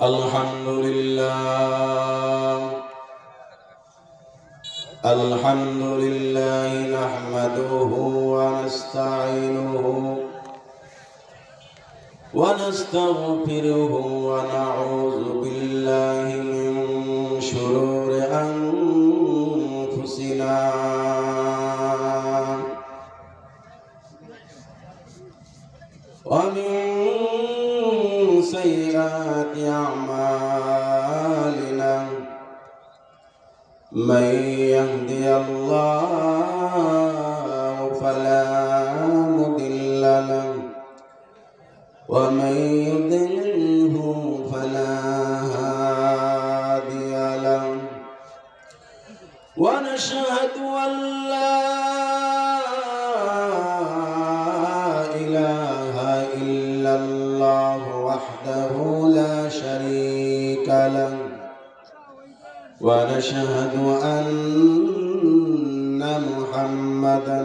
Alhamdulillah nahmaduhu wa nasta'inuhu wa nastaghfiruhu wa na'udzu billahi min shururi anfusina wa min sayyiati a'malina. من يهدي الله فلا مضل له ومن يضلله فلا هادي له ونشهد أن لا إله إلا الله وحده لا شريك له ونشهد أن محمدًا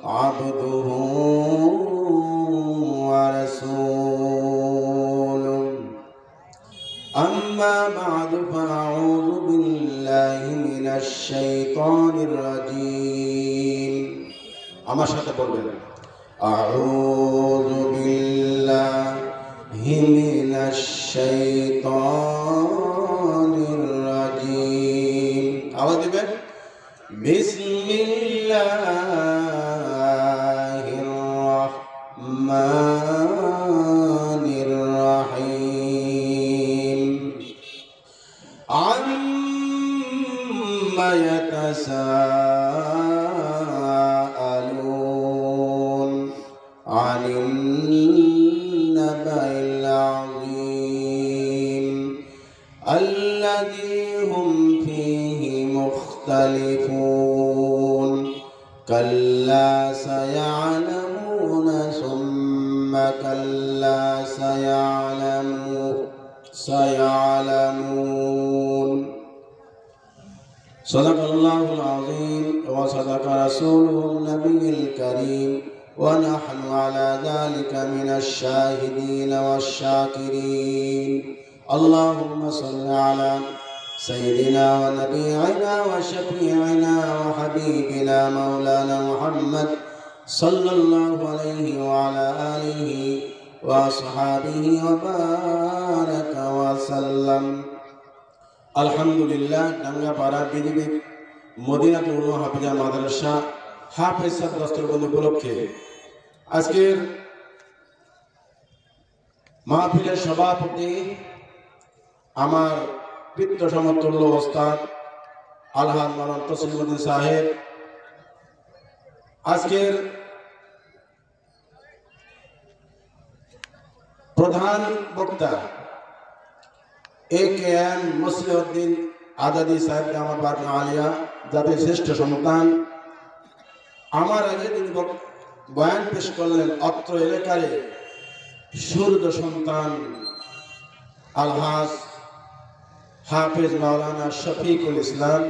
عبده ورسوله أما بعد فأعوذ بالله من الشيطان الرجيم আমার সাথে বলবেন أعوذ بالله من الشيطان আওয়াজ দিবেন বিসমিল্লাহির রহমানির রহিম আম্মা ইয়াতাসাআলুন আনিন নাবাইল আযীম الذي هم فيه مختلفون كلا سيعلمون ثم كلا سيعلمون صدق الله العظيم وصدق رسوله النبي الكريم ونحن على ذلك من الشاهدين والشاكرين اللهم صل على سيدنا ونبينا وشفيعنا وحبيبنا مولانا محمد صلى الله عليه وعلى آله وأصحابه وبارك وسلم الحمد لله ডাঙ্গা পাড়া বিজিবি মদিনাতুল হাফিজা মাদ্রাসা হাফেজ ছাত্রছাত্রীদের উপলক্ষে আজকের মাহফিলের সভাপতি আমার পিতৃ সমতুল্য ওস্তাদ আলহাজ মাওলানা তসলিমউদ্দিন সাহেব, আজকের প্রধান বক্তা একেএম মুসলিউদ্দিন আজাদি সাহেব আমার বাগনা আলিয়া জাতির শ্রেষ্ঠ সন্তান। আমার আগে তিনি বয়ান পেশ করলেন অত্র এলাকার সূর্য সন্তান আলহাজ হাফেজ মাওলানা শফিকুল ইসলাম।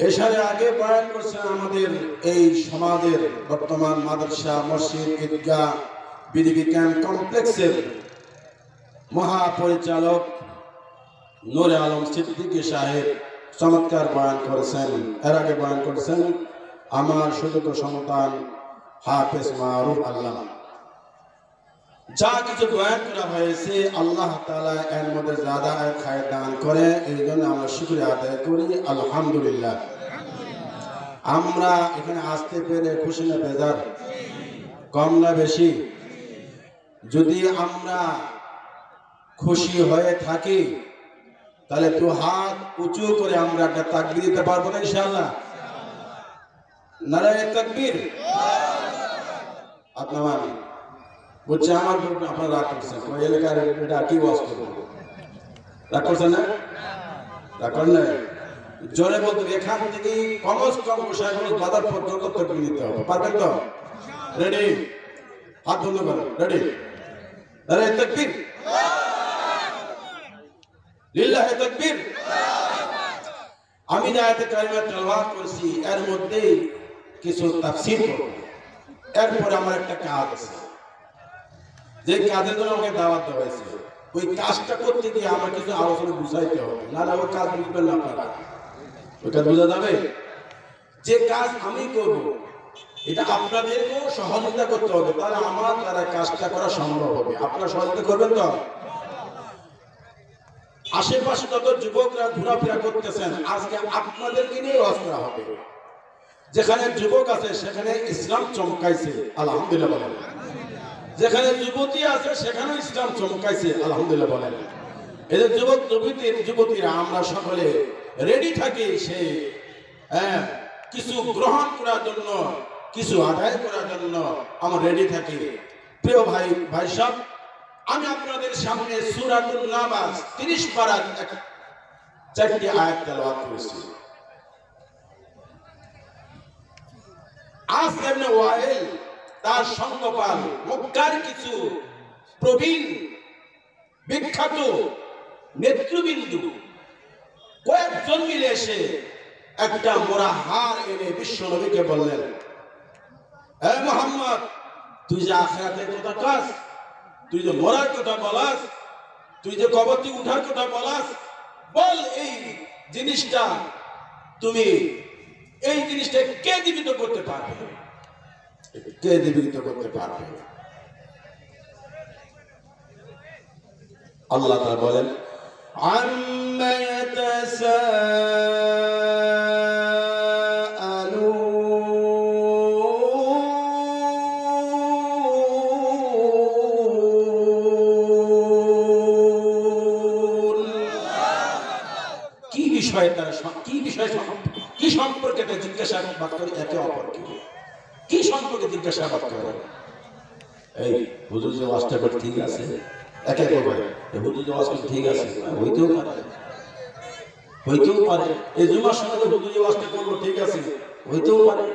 এছাড়া আগে বয়ান করছেন আমাদের এই সমাজের বর্তমান মাদ্রাসা মসজিদ ঈদগাহ বিডিবি ক্যাম্প কমপ্লেক্সের মহাপরিচালক নূরে আলম সিদ্দিকী সাহেব চমৎকার বয়ান করেছেন। এর আগে বয়ান করেছেন আমার সুযোগ্য সন্তান হাফেজ মারুফ আল্লাহ। যা কিছু বয়ান করা হয়েছে আল্লাহ তাআলা এর মধ্যে যাদা খায় দান করে, এই জন্য আমরা শুকরিয়া আদায় করি আলহামদুলিল্লাহ। আমরা এখানে আসতে পেরে খুশি না বেজার? কম না বেশি? যদি আমরা খুশি হয়ে থাকি তাহলে তো হাত উঁচু করে আমরা একটা তাকবীর দিতে পারবো না ইনশাআল্লাহ? নারায়ে তাকবীর। আপনার বলছে আমার আপনারা রাগ করছেন, ওই এলাকার এটা কি ওয়াজ করবো? রাগ করছেন না? রাগ করেন না? জোরে বলতে এখান থেকে কমস কম গোসাইগঞ্জ বাজার পর্যন্ত তাকবীর দিতে হবে। পারবেন তো? রেডি? হাত বন্ধ করেন। রেডি? নারায়ে তাকবীর। লিল্লাহি তাকবীর। আমি যে আয়াতে কারিমা তেলাওয়াত করেছি এর মধ্যে কিছু তাফসীর করব, এরপরে আমার একটা কাজ আছে। যে কাজের জন্য আমাকে দাওয়াত দেওয়া হয়েছে ওই কাজটা করতে গিয়ে আমার কিছু আলোচনা বুঝাইতে হবে, নাহলে ওই কাজ বুঝবেন না আপনারা। ওইটা বোঝা যাবে যে কাজ আমি করব এটা আপনাদেরকেও সহযোগিতা করতে হবে, তাহলে আমার দ্বারা কাজটা করা সম্ভব হবে। আপনারা সহযোগিতা করবেন তো? আশেপাশে যত যুবকরা ঘোরাফেরা করতেছেন আজকে আপনাদেরকে নিয়ে ওয়াজ করা হবে। যেখানে যুবক আছে সেখানে ইসলাম চমকাইছে, আলহামদুলিল্লাহ বলেন। যেখানে যুবতী আছে সেখানে ইসলাম চমকাইছে, আলহামদুলিল্লাহ বলেন। এই যে যুবক যুবতীরা আমরা সকলে রেডি থাকি সেই কিছু গ্রহণ করার জন্য, কিছু আদায় করার জন্য আমরা রেডি থাকি। প্রিয় ভাই সব, আমি আপনাদের সামনে সূরাতুন নাবাস 30 পারার 4টি আয়াত তেলাওয়াত করেছি। আস ইবনে ওয়াইল তার সঙ্গপাল মক্কার কিছু প্রবীণ বিখ্যাত নেতৃবৃন্দ কয়েকজন মিলে এসে একটা মোরা হার এনে বিশ্ব নবীকে বললেন, হে মুহাম্মদ, তুই যে আখিরাতের কথা কাজ, তুই যে মরার কথা বলাস, তুই যে কবর থেকে উঠার কথা বলাস, বল এই জিনিসটা তুমি এই জিনিসটা কে জীবিত করতে পারবে? কে জীবিত করতে পারবে? আল্লাহ তাআলা বলেন, আম্মা ইয়াতাসাআলুন, কি বিষয়ে তারা কি সম্পর্কে জিজ্ঞাসাবাদ করে একে অপরকে? কি সম্পর্কে জিজ্ঞাসাবাদ করে? এই হুজুর যে ওয়াজটা করে ঠিক আছে, একে একে বলে হুজুর যে ওয়াজ ঠিক আছে, হইতেও পারে। এই জুমার সময় হুজুর যে ওয়াজটা করলো ঠিক আছে, হইতেও পারে।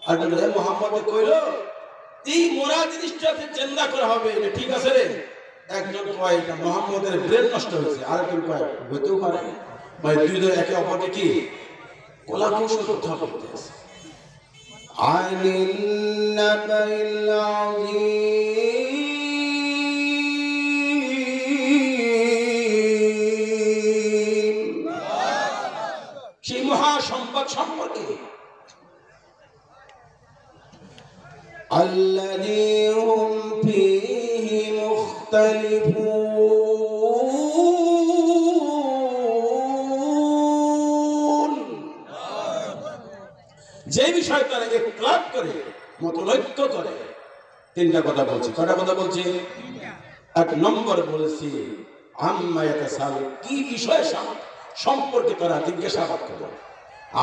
আর বলে মুহাম্মদ কইলো এই মোরা জিনিসটাকে জিন্দা করা হবে, এটা ঠিক আছে রে। একজন কয় এটা মুহাম্মদের ব্রেন নষ্ট হয়েছে, আরেকজন কয় হইতেও পারে। মানে দুইজন একে অপরকে কি কোলা কৌশল কথা বলতে আছে। আনিন নাবাইল আযীম, সেই মহা সম্পদ সম্পর্কে। আল্লাযী হুম ফীহি মুখতালিফুন, যে বিষয় তারা ইখতিলাফ করে, মতৈক্য করে। তিনটা কথা বলছি। কয়টা কথা বলছি? এক নম্বর বলেছি আম্মা ইয়াতাসাআলুন, কি বিষয় সম্পর্কে তারা জিজ্ঞাসাবাদ করে।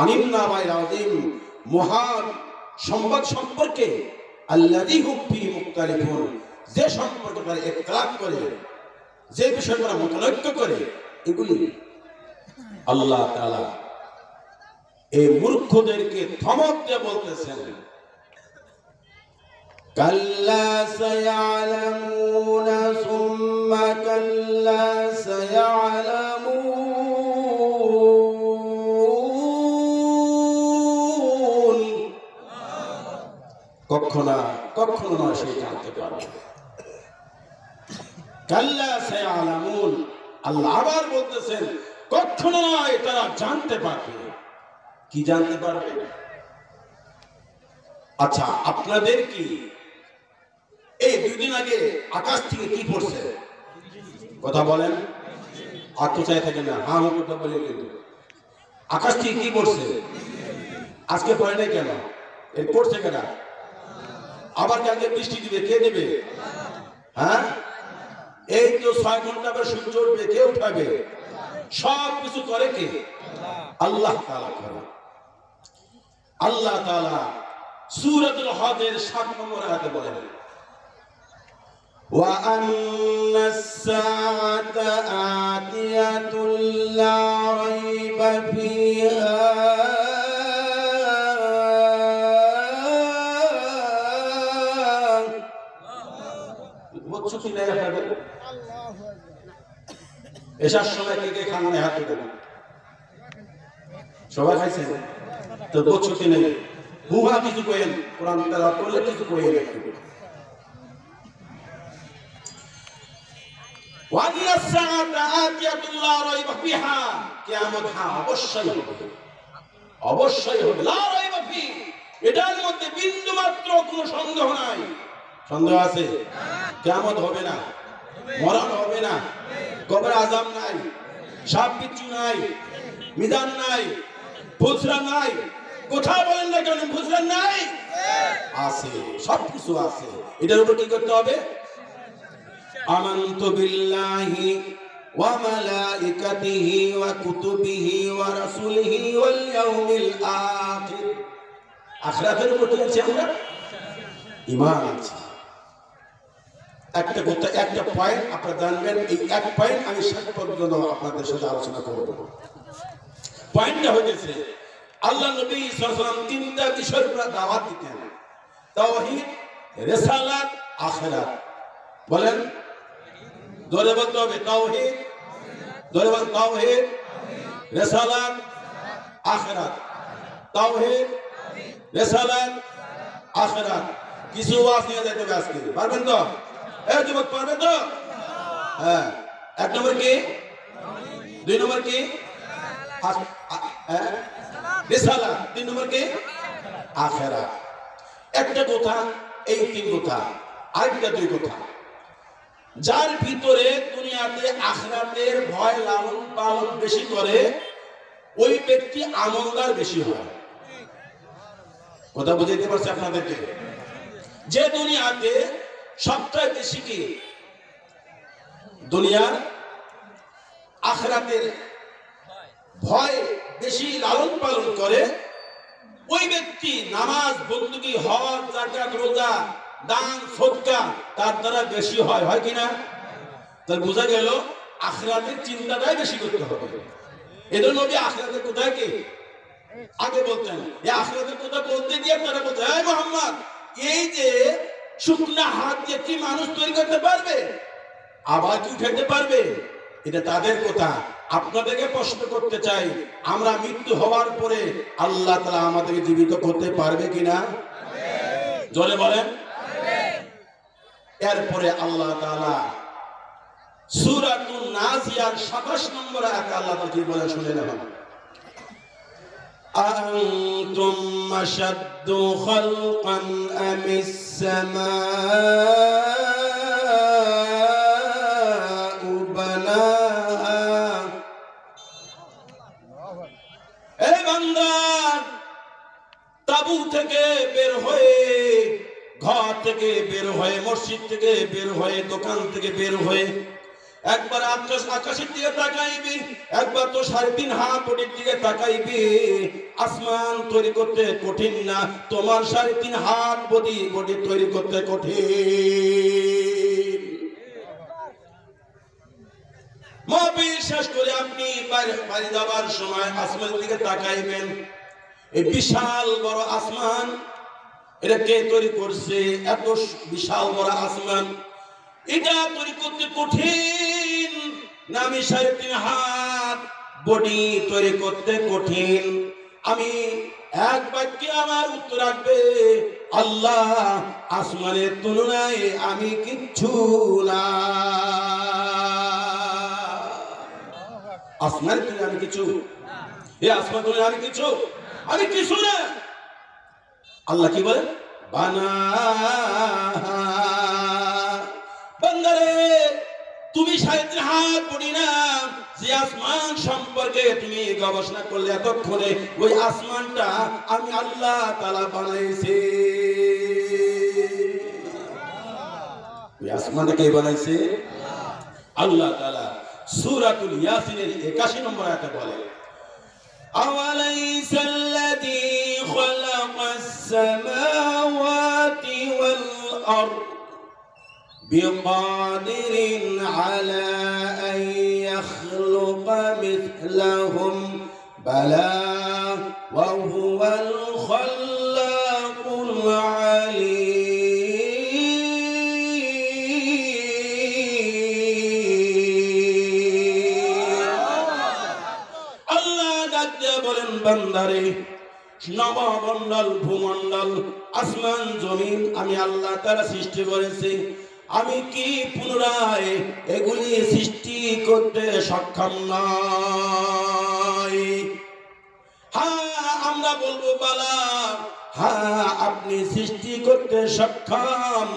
আনিন নাবাইল আযীম, মহান সংবাদ সম্পর্কে। আল্লাযী হুম ফীহি মুখতালিফুন, যে সম্পর্কে তারা ইখতিলাফ করে, যে বিষয় তারা মতৈক্য করে, এগুলি আল্লাহ তাআলা এই মূর্খদেরকে ধমক দিয়ে বলতেছেন, কাল্লা সায়ালামুনা সুম্মা কাল্লা সায়ালামুন, কখনো না সে জানতে পারবে। কাল্লা সায়ালামুন, আল্লাহ আবার বলতেছেন কখনো নয় তারা জানতে পারবে। কি জানতে পারবে? আচ্ছা, আপনাদের কি এই 2 দিন আগে আকাশ থেকে কি পড়ছে? কথা বলেন, আত্মচায় থাকে না, হ্যাঁ কথা বলে। কিন্তু আকাশ থেকে কি পড়ছে? আজকে পড়ে নাই কেন? এর পড়ছে কেন? আবার কালকে বৃষ্টি দিবে, কে দেবে? হ্যাঁ, এই তো 6 ঘন্টা পর সূর্য উঠবে, কে উঠাবে? সব কিছু করে কে? আল্লাহ তাআলা করে। আল্লাহ তাআলা সূরাতুল হজের 7 নম্বর আয়াতে বলেন, ওয়া আন্নাস সাআতা আতিয়াতুল লা রাইবা ফিহা বলছি না আপনাদের এসার সময় কে খান না হাত দেন? সবাই খাইছে তো বলছি নেই, হুহা কিছু কইেন, কোরআন তেলাওয়াত করলে কিছু কইেন। ওয়ান্না সাআতা আতিয়াতুল লা রাইবা ফিহা, কিয়ামত অবশ্যই হবে, অবশ্যই হবে, লা রাইবা ফি, এটার মধ্যে বিন্দু মাত্র কোনো সন্দেহ নাই। সন্দেহ আছে? কিয়ামত হবে না, মরণ হবে না, কবর আযাব নাই, সাপ বিচ্ছু নাই, মিজান নাই, ফুসরা নাই, কোথায় বলেন না কেন ফুসরা নাই? আছে, সবকিছু আছে। এটার উপর কি করতে হবে? আমানতু বিল্লাহি ওয়া মালাইকাতিহি ওয়া কুতুবিহি ওয়া রাসূলিহি ওয়াল ইয়াউমিল আখির। আখিরাতের উপর কি আছে? আমরা ঈমান আছে। একটা কথা, একটা পয়েন্ট আপনারা জানবেন, এই এক পয়েন্ট আমি শেষ পর্যন্ত আপনাদের সাথে আলোচনা করব। পয়েন্টটা হচ্ছে আল্লাহ নবী সাল্লাল্লাহু আলাইহি ওয়াসাল্লাম তিনটা বিষয়ের উপর দাওয়াত দিতেন: তাওহীদ, রিসালাত, আখিরাত। বলেন, জোরে বলতে হবে, তাওহীদ, জোরে বলেন, তাওহীদ, রিসালাত, আখিরাত। তাওহীদ, রিসালাত, আখিরাত। কিছু ওয়াজ নিয়ে যাইতে হবে আজকে, পারবেন তো? এই যুবক, পারবেন তো? হ্যাঁ। এক নম্বর কি? দুই নম্বর কি? রিসালাত। তিন নম্বর কি? আখিরাত। একটা কথা, এই তিন কথা। আরেকটা দুই কথা। যার ভিতরে দুনিয়াতে আখিরাতের ভয় লালন পালন বেশি করে, ওই ব্যক্তি আমলদার বেশি হয়। কথা বুঝাইতে পারছি আপনাদেরকে? যে দুনিয়াতে সবচেয়ে বেশি কি দুনিয়ার আখিরাতের ভয় বেশি লালন পালন করে, ওই ব্যক্তি নামাজ, বন্দুকি, হজ, যাকাত, রোজা, দান, সদকা তার দ্বারা বেশি হয়। হয় কিনা? তার বোঝা গেল আখিরাতের চিন্তাটাই বেশি করতে হবে। এদের নবী আখিরাতের কোথায় কি আগে বলতেন। এই আখিরাতের কথা বলতে গিয়ে তারা বলতে, হে মুহাম্মদ, এই যে শুকনা হাত দিয়ে কি মানুষ তৈরি করতে পারবে? আবার কি উঠাইতে পারবে? এটা তাদের কথা। আপনাদেরকে প্রশ্ন করতে চাই, আমরা মৃত্যু হওয়ার পরে আল্লাহ তাআলা আমাদেরকে জীবিত করতে পারবে কিনা? জোরে বলেন। এরপরে আল্লাহ তাআলা সূরাতুন নাজিয়ার 27 নম্বর আয়াতে আল্লাহ তাআলা কি বলেন শুনে নেন। আনতুম আশাদ্দু খালকান আমিস সামাউ বানাহা। এই বান্দা, তাবু থেকে বের হয়ে, ঘর থেকে বের হয়ে, মসজিদ থেকে বের হয়ে, দোকান থেকে বের হয়ে একবার আকাশের দিকে তাকাইবি, একবার তো 3.5 হাত ওটির দিকে তাকাইবি। আসমান তৈরি করতে কঠিন না, তোমার 3.5 হাত বডি তৈরি করতে কঠিন। মাহফিল শেষ করে আপনি বাড়ি যাবার সময় আসমানের দিকে তাকাইবেন। এই বিশাল বড় আসমান, এটা কে তৈরি করছে? এত বিশাল বড় আসমান, এটা তৈরি করতে কঠিন না আমি 3.5 হাত বডি তৈরি করতে কঠিন? আমি এক বাক্যে আমার উত্তর রাখবে, আল্লাহ, আসমানের তুলনায় আমি কিচ্ছু না। আসমানের তুলনায় আমি কিছু, এই আসমানের তুলনায় আমি কিছু, আমি কিছু না। আল্লাহ কি বলে? বানা। বান্দারে, তুমি 3.5 হাত বডি না, যে আসমান সম্পর্কে তুমি গবেষণা করলে এতক্ষণে, ওই আসমানটা আমি আল্লাহ তাআলা বানাইছি। ওই আসমানটা কে বানাইছে? আল্লাহ তাআলা। সূরাতুল ইয়াসিনের 81 নম্বর আয়াতে বলে, আওয়ালাইসাল্লাযী খালাকাস সামাওয়াতি ওয়াল আরদ বিকাদিরিন আলা আন ইয়াখলুকা মিথলাহুম বালা ওয়া হুয়াল খাল্লাকুল আলীম। বলেন, বান্দারে, নবমণ্ডল, ভূমণ্ডল, আসমান, জমিন আমি আল্লাহ তাআলা সৃষ্টি করেছি। আমি কি পুনরায় এগুলি সৃষ্টি করতে সক্ষম নয়। হ্যাঁ আমরা বলবো বালা, হ্যাঁ আপনি সৃষ্টি করতে সক্ষম।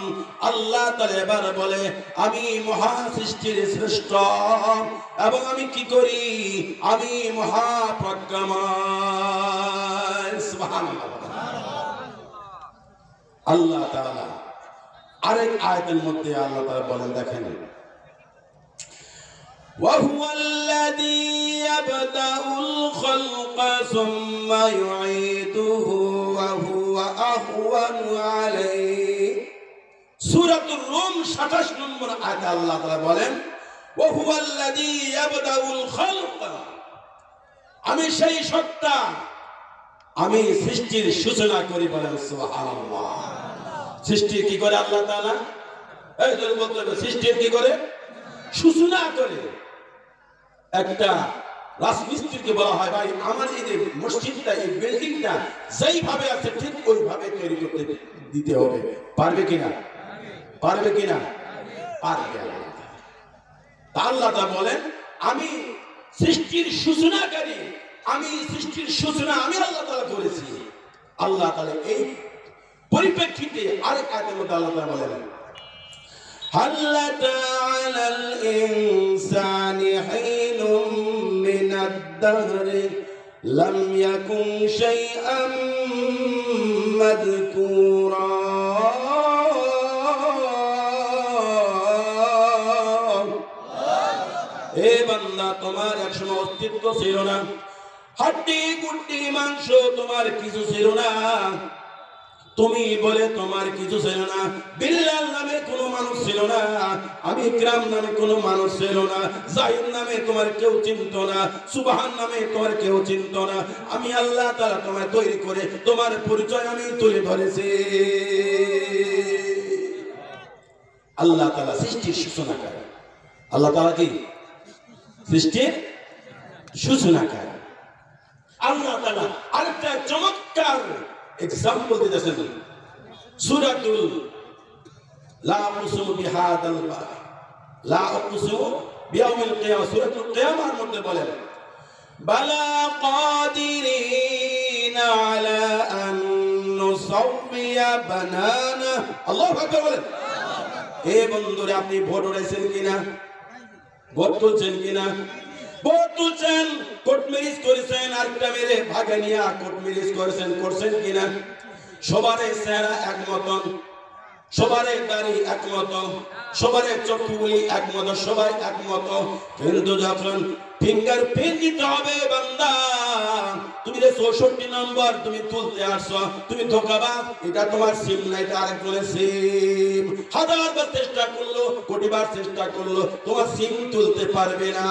আল্লাহ তাআলা এবার বলে আমি মহা সৃষ্টির শ্রেষ্ঠ এবং আমি কি করি, আমি মহাপ্রজ্ঞাময়। সুবহানাল্লাহ। আল্লাহ তাআলা আরেক আয়াতের মধ্যে আল্লাহ তাআলা বলেন, দেখেন وهو الذي يبدأ الخلق ثم يعيده وهو أهون عليه। সূরাতুর রুম 27 নম্বর আয়াতে আল্লাহ তাআলা বলেন وهو الذي يبدأ الخلق, আমি সেই সত্তা, আমি সৃষ্টির সূচনা করি। বলেন সুবহানাল্লাহ। সৃষ্টি কি করে আল্লাহ তাআলা? এই যে বলতে হবে সৃষ্টি কি করে? সূচনা করে। একটা রাজমিস্ত্রিকে বলা হয় ভাই আমার এই যে মসজিদটা, এই বিল্ডিংটা যেইভাবে আছে ঠিক ওইভাবে তৈরি করতে দিতে হবে। পারবে কিনা? পারবে কিনা? পারবে। আল্লাহ তাআলা বলেন আমি সৃষ্টির সূচনাকারী, আমি সৃষ্টির সূচনা আমি আল্লাহ তাআলা করেছি। আল্লাহ তাআলা এই পরিপ্রেক্ষিতে আরেক আয়াতের মধ্যে আল্লাহ তাআলা বলেন هل أتى على الإنسان حين من الدهر لم يكن شيئا مذكورا। এ বান্দা তোমার একসময় অস্তিত্ব ছিল না, হাড্ডি গুড্ডি মাংস তোমার কিছু ছিল না, তুমি বলে তোমার কিছু ছিল না, বিল্লাল নামে কোনো মানুষ ছিল না, আমি ইকরাম নামে কোনো মানুষ ছিল না, জাহিদ নামে তোমার কেউ চিনত না, সুবহান নামে তোমার কেউ চিনত না। আমি আল্লাহ তাআলা তোমায় তৈরি করে তোমার পরিচয় আমি তুলে ধরেছি। আল্লাহ তাআলা সৃষ্টির সূচনাকারী। আল্লাহ তাআলা কি সৃষ্টির সূচনাকারী। আল্লাহ তাআলা আরেকটা চমৎকার এক্সাম্পল দিতেছেন সূরাতুল লা উকসিমু বিহাদাল বালাদ, লা উকসিমু বিয়াউমিল কিয়ামা, সূরাতুল কিয়ামার মধ্যে বলেন বালা কাদিরিনা আলা আন নুসাউবিয়া বানানা। আল্লাহু আকবার বলেন। এ বন্ধুরা আপনি ভোট উড়াইছেন কিনা? ভোট তুলছেন কিনা? ভোট তুলছেন, কোর্ট ম্যারেজ করেছেন, আরেকটা মেরে ভাগে নিয়ে কোর্ট ম্যারেজ করেছেন, করছেন কিনা? সবারে চেহারা এক মতন, সবারে দাড়ি এক মত, সবারে চক্ষুগুলি এক মত, সবাই এক মত, কিন্তু যখন ফিঙ্গার প্রিন্ট দিতে হবে বান্দা, তুমি যে 64 নম্বর তুমি তুলতে আসছো, তুমি ধোঁকাবাজ, এটা তোমার সিম না, এটা আরেকজনের সিম। হাজারবার চেষ্টা করলো, কোটিবার চেষ্টা করলো, তোমার সিম তুলতে পারবে না।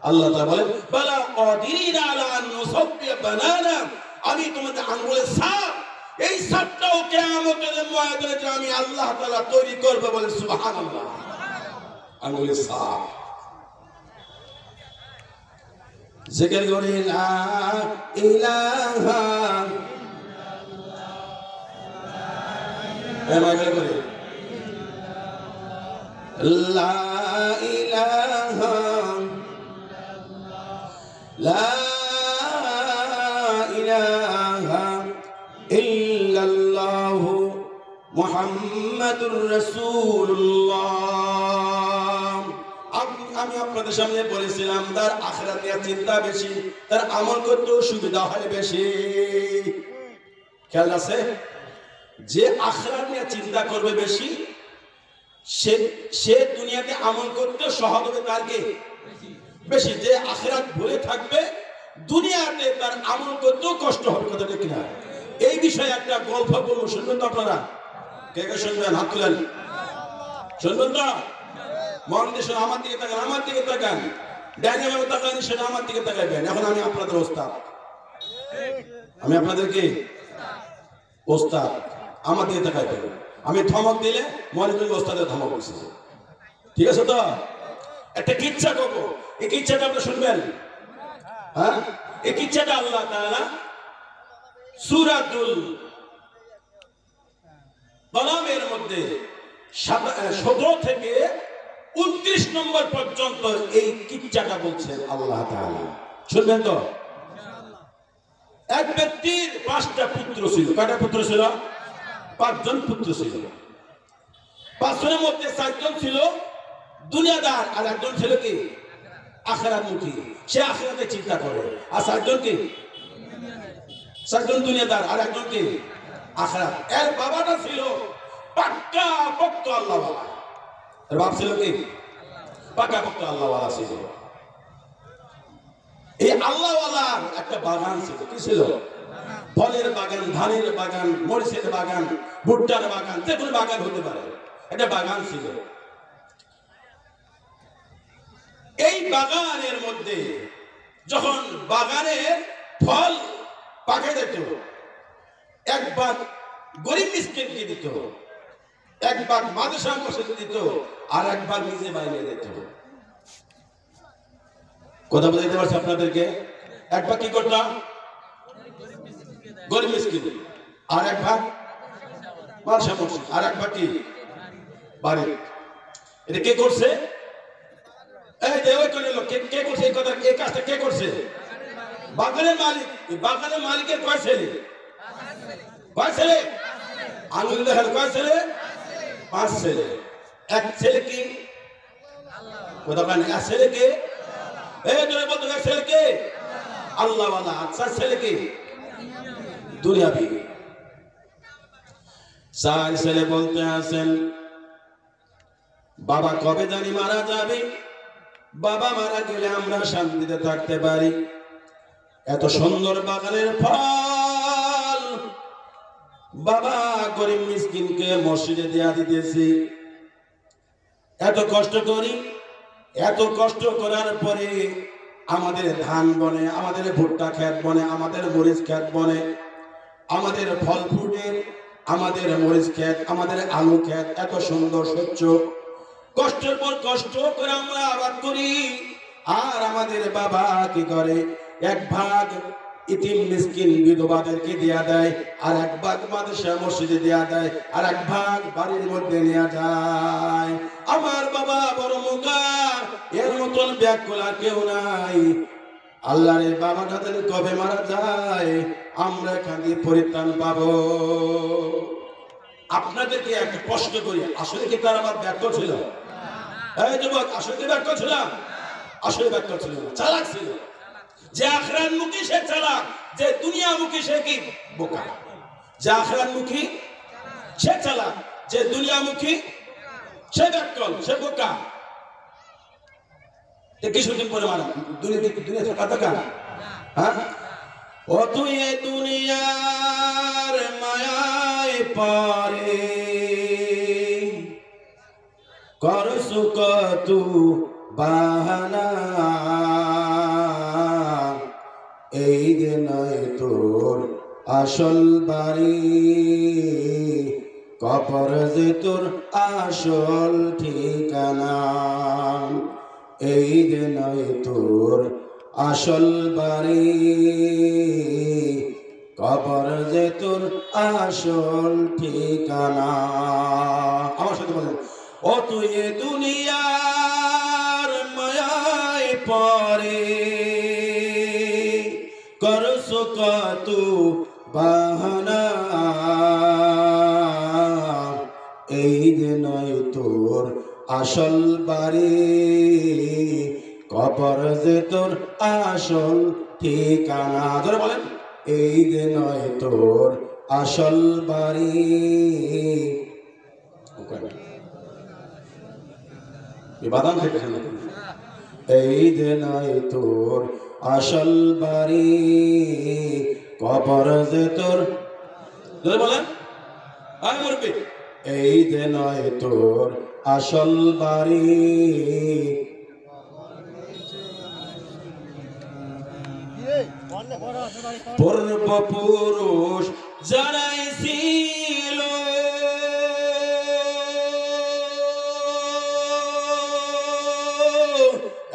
আল্লাহ তাআলা বলেন বালা কাদিরিনা আলা আন নুসাব্বিয়া বানানা, আমি তোমাদের আঙ্গুলের ছাপ, এই ছাপটাও কিয়ামতের ময়দানে আমি আল্লাহ তাআলা তৈরি করব। বলে সুবহানাল্লাহ। আঙ্গুলের ছাপ। জিকির করে লা ইলাহা ইল্লাল্লাহ, লা ইলাহা লা ইলাহা ইল্লাল্লাহু মুহাম্মাদুর রাসূলুল্লাহ। আমি আপনাদের সামনে বলেছিলাম তার আখিরাত নিয়ে চিন্তা বেশি, তার আমল করতেও সুবিধা হয় বেশি। খেয়াল আছে? যে আখিরাত নিয়ে চিন্তা করবে বেশি, সে দুনিয়াতে আমল করতে সহজ হবে তার কে বেশি। যে আখিরাত ভুলে থাকবে দুনিয়াতে তার আমল করতেও কষ্ট হবে। কথাটা কিনা? এই বিষয়ে একটা গল্প বলবো, শুনবেন তো আপনারা? কে কে শুনবেন? হাত তুলেন। শুনবেন তো? মন দিয়ে শুনে আমার দিকে তাকান, আমার দিকে তাকান, ডাইনে বামে তাকান, সেটা আমার দিকে তাকাবেন। এখন আমি আপনাদের ওস্তাদ, আমি আপনাদের কি ওস্তাদ, আমার দিকে তাকাবেন। আমি ধমক দিলে মনে করি ওস্তাদের ধমক দিচ্ছে, ঠিক আছে তো? একটা কিচ্ছা করবো, এই কিচ্ছাটা আপনি শুনবেন। হ্যাঁ, এই কিচ্ছাটা আল্লাহ তাআলা সূরাতুল কলামের মধ্যে 17 থেকে 29 নম্বর পর্যন্ত এই কিচ্ছাটা বলছেন আল্লাহ তাআলা। শুনবেন তো? এক ব্যক্তির 5টা পুত্র ছিল। কয়টা পুত্র ছিল? 5 জন পুত্র ছিল। 5 জনের মধ্যে 4 জন ছিল দুনিয়াদার, আর একজন ছিল কি আখিরাতমুখী। সে আখিরাতে চিন্তা করে। আর 4 জন কি? 4 জন দুনিয়াদার, আর একজন কি আখিরাত। এর বাবাটা ছিল পাক্কা পক্কা আল্লাহওয়ালা। এর বাপ ছিল কি পাক্কা পক্কা আল্লাহওয়ালা ছিল। এই আল্লাহওয়ালার একটা বাগান ছিল। কি ছিল? ফলের বাগান, ধানের বাগান, মরিচের বাগান, ভুট্টার বাগান, যে কোনো বাগান হতে পারে। একটা বাগান ছিল। এই বাগানের মধ্যে যখন বাগানের ফল পাকে যেত, একবার গরিব মিসকিনকে দিত, একবার মাদ্রাসা মসজিদে দিত, আর একবার নিজে বাইরে দিত। কথা বুঝাইতে পারছি আপনাদেরকে? একবার কি করতাম? গরিব মিসকিন, আর একবার মাদ্রাসা মসজিদ, আর একবার কি বাড়ি। এটা কে করছে? এই যে ওই কোন লোক কে করছে এই কথা, এই কাজটা কে করছে? বাগানের মালিক। এই বাগানের মালিকের কয় ছেলে? কয় ছেলে? আঙুল দেখাল। কয় ছেলে? 5 ছেলে। এক ছেলে কি কথা বলেন? এক ছেলে কে? এই জোরে বলতে, এক ছেলে কে আল্লাহওয়ালা। আর 4 ছেলে কি দুনিয়াবি। 4 ছেলে বলতে আছেন, বাবা কবে জানি মারা যাবে, বাবা মারা গেলে আমরা শান্তিতে থাকতে পারি। এত সুন্দর বাগানের ফল বাবা গরিব মিসকিনকে মসজিদে দেয়া দিতেছি। এত কষ্ট করি, এত কষ্ট করার পরে আমাদের ধান বনে, আমাদের ভুট্টা ক্ষেত বনে, আমাদের মরিচ ক্ষেত বনে, আমাদের ফল ফুটে, আমাদের মরিচ ক্ষেত, আমাদের আলু ক্ষেত, এত সুন্দর স্বচ্ছ, কষ্টের পর কষ্ট করে আমরা আবাদ করি। আর আমাদের বাবা কি করে? 1 ভাগ ইতিম মিসকিন বিধবাদেরকে দেয়া দেয়, আর 1 ভাগ মাদ্রাসা মসজিদে দেয়া দেয়, আর 1 ভাগ বাড়ির মধ্যে নেওয়া যায়। আমার বাবা বড় মুগার, এর মতন ব্যাকুল কেউ নাই। আল্লাহর বাবাটা কবে মারা যায়, আমরা এখান দিয়ে পরিত্রাণ পাবো। আপনাদেরকে একটা প্রশ্ন করি, আসলে কি তার আমার ব্যাকুল ছিল? এই যুবক, আসলে কি ব্যাকুল ছিল? আসলে ব্যাকুল ছিল না, চালাক ছিল। যে আখিরাতমুখী সে চালাক, যে দুনিয়ামুখী সে কি বোকা। যে আখিরাতমুখী সে চালাক, যে দুনিয়ামুখী সে ব্যাকুল, সে বোকা। কিছুদিন পরে মারা দুনিয়া কথা কান। হ্যাঁ, ও তুই এ দুনিয়ার মায়ায় পড়ে করছু কত বাহানা, এই যে নয় তোর আসল বাড়ি, কবর যে তোর আসল ঠিকানা। এই যে নয় তোর আসল বাড়ি, কবর যে তোর আসল ঠিকানা। আমার সাথে বলেন, ও তুই এ দুনিয়ার মায়ায় পড়ে করছো কত বাহানা, এই যে নয় তোর আসল বাড়ি, কবর যে তোর আসল ঠিকানা। ধরে বলেন, এই যে নয় তোর আসল বাড়ি। বাদাম খেতেছেন? এই যে নয় তোর আসল বাড়ি, কবর যে তোর। ধরে বলেন, আয় মুরব্বি, এই যে নয় তোর আসল বাড়ি, পূর্বপুরুষ যারাই ছিল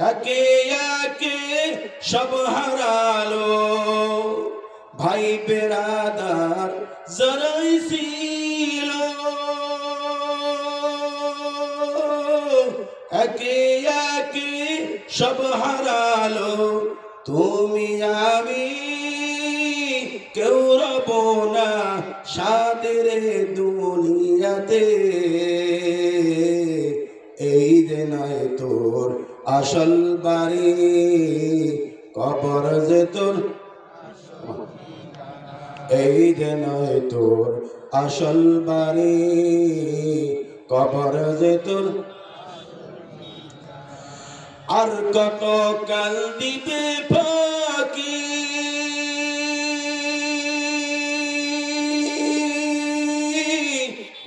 একে একে সব হারালো, ভাই বেরাদার যারাই ছিল একে একে সব হারালো তুমি আমি কেউ রব না সাদের দুনিয়াতে এই যে নয় তোর আসল বাড়ি কবর যে তোর এই যে নয় তোর আসল বাড়ি কবর যে তোর আর কত কাল দিবে ফাঁকি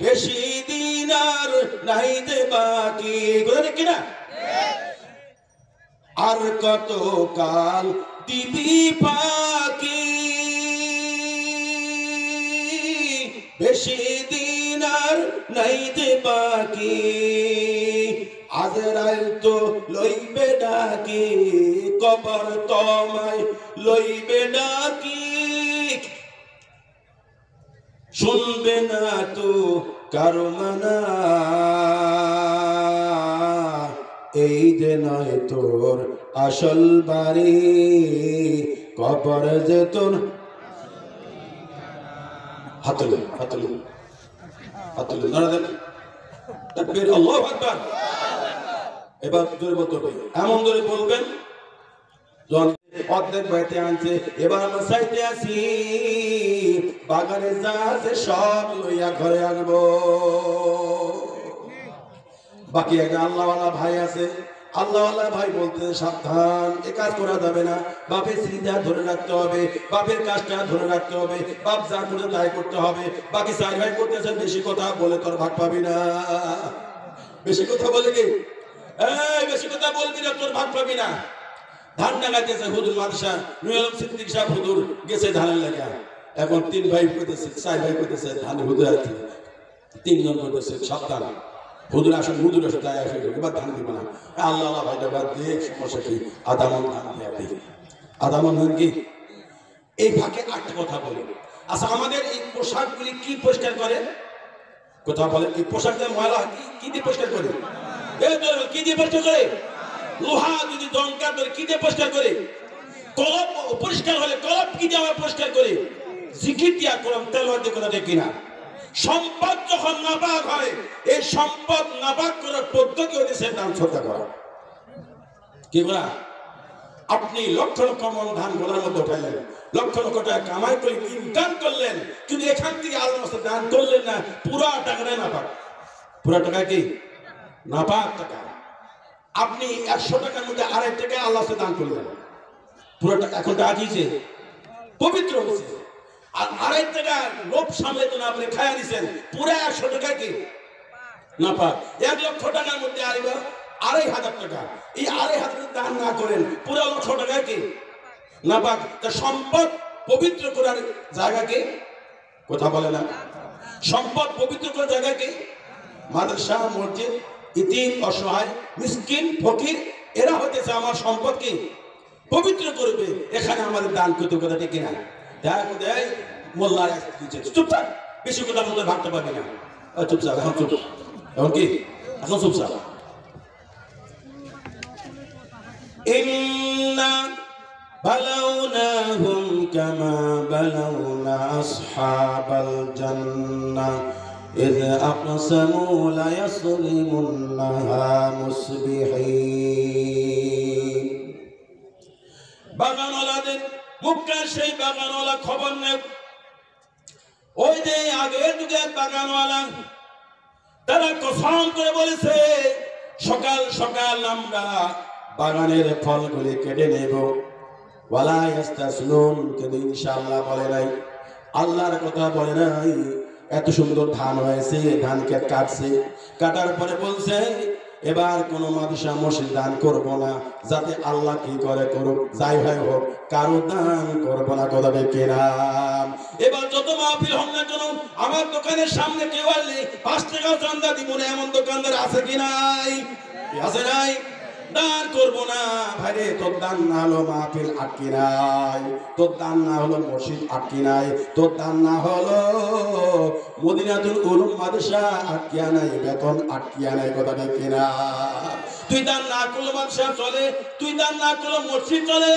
বেশি দিন আর নাই দে বাকি কিনা আর কত কাল দিবি ফাঁকি বেশি দিন আর নাই দে বাকি আজরাইল তো লইবে ডাকি কবর তোমায় লইবে ডাকি শুনবে না তো কারো মানা এই যে নয় তোর আসল বাড়ি কবর যে তোর হাতলে হাতলে হাতলে নারা দেন তাকবীর আল্লাহু আকবার এবার জোরে বলতে হবে এমন জোরে বলবেন অর্ধেক বাইতে আনছে এবার আমরা সাইতে আসি বাগানে যা আছে সব লইয়া ঘরে আনবো বাকি একটা আল্লাহওয়ালা ভাই আছে আল্লাহওয়ালা ভাই বলতে সাবধান এ কাজ করা যাবে না বাপের স্মৃতিটা ধরে রাখতে হবে বাপের কাজটা ধরে রাখতে হবে বাপ যা করে তাই করতে হবে বাকি চার ভাই করতেছেন বেশি কথা বলে তোর ভাগ পাবি না বেশি কথা বলে কি এই বেশি কথা বলবি না তোর ভাগ পাবি না ধান লাগাইতেছে হুজুর মাদ্রাসা নূর আলম সিদ্দিক সাহেব হুজুর গেছে ধানের লাগা এখন তিন ভাই কইতেছে চার ভাই কইতেছে ধান হুজুর আছে তিনজন কইতেছে সাবধান হুজুর আসেন হুজুর আসে তাই আসে এবার ধান দিব না আল্লাহ আল্লাহ ভাইটা বাদ দিয়ে সমস্যা কি আদামন ধান দিয়ে দিই আদামন ধান কি এই ফাঁকে আটটা কথা বলি আচ্ছা আমাদের এই পোশাকগুলি কি পরিষ্কার করে কথা বলে এই পোশাকটা ময়লা কি দিয়ে পরিষ্কার করে কি দিয়ে পরিষ্কার করে লোহা যদি দরকার করে কি দিয়ে পরিষ্কার করে কলম পরিষ্কার হলে কলম কি দিয়ে আমরা পরিষ্কার করে জিকির দিয়া কলম তেলওয়ার দিয়ে কথা দেখি না সম্পদ যখন নাপাক হয় এই সম্পদ নাপাক করার পদ্ধতি হচ্ছে দান সদকা করা কি করা আপনি লক্ষ লক্ষ মন ধান গোলার মধ্যে উঠাইলেন লক্ষ লক্ষ টাকা কামাই করে ইনকাম করলেন কিন্তু এখান থেকে আল্লাহর রাস্তায় দান করলেন না পুরো টাকাটাই নাপাক পুরো টাকা কি নাপাক টাকা আপনি 100 টাকার মধ্যে 2.5 টাকা আল্লাহর রাস্তায় দান করলেন পুরো টাকা এখন টাকা দিয়েছে পবিত্র হয়েছে আর 2.5 টাকা লোভ সামলে তো না আপনি খায়া দিয়েছেন পুরো 100 টাকা কি নাপাক 1 লক্ষ টাকার মধ্যে আইবা 2,500 টাকা এই 2,500 দান না করেন পুরো 1 লক্ষ টাকা কি নাপাক তা সম্পদ পবিত্র করার জায়গা কি কথা বলে না সম্পদ পবিত্র করার জায়গা কি মাদ্রাসা মসজিদ ইতিম অসহায় মিসকিন ফকির এরা হইতেছে আমার সম্পদ কি পবিত্র করবে এখানে আমাদের দান করতে কথা ঠিক কিনা দেখো দেয় মোল্লা চুপ থাক বেশি কথা বলতে ভাগতে পারবি না চুপ থাক এখন চুপ এখন কি এখন চুপ থাক ইন্না বালাউনাহুম কামা বালাউনা আসহাবাল জান্নাহ إذ أقسموا ليصرمنها مصبحين বাগানওয়ালাদের মুক্কার সেই বাগানওয়ালা খবর নেই ওই যে আগের যুগের বাগানওয়ালা তারা কসম করে বলেছে সকাল সকাল আমরা বাগানের ফলগুলি কেটে নেব ওয়ালা ইয়াস্তাসনুন কিন্তু ইনশাআল্লাহ বলে নাই আল্লাহর কথা বলে নাই এত সুন্দর ধান হয়েছে ধানকে কাটছে কাটার পরে বলছে এবার কোন মাদ্রাসা মসজিদ দান করব না যাতে আল্লাহ কি করে করুক যাই হয় হোক কারো দান করব না কথা দেখে না এবার যত মাহফিল হোক না কেন আমার দোকানের সামনে কেউ আসলে 5 টাকা চাঁদা দিব না এমন দোকানদার আছে কি নাই আছে নাই দান করব না। ভাইরে তোর দান না হলো মাহফিল আটকি নাই, তোর দান না হলো মসজিদ আটকি নাই, তোর দান না হলো মদিনাতুল উলুম মাদ্রাসা আটকিয়া নাই, বেতন আটকিয়া নাই, কথা ঠিক কিনা? তুই দান না করলে মাদ্রাসা চলে, তুই দান না করলে মসজিদ চলে,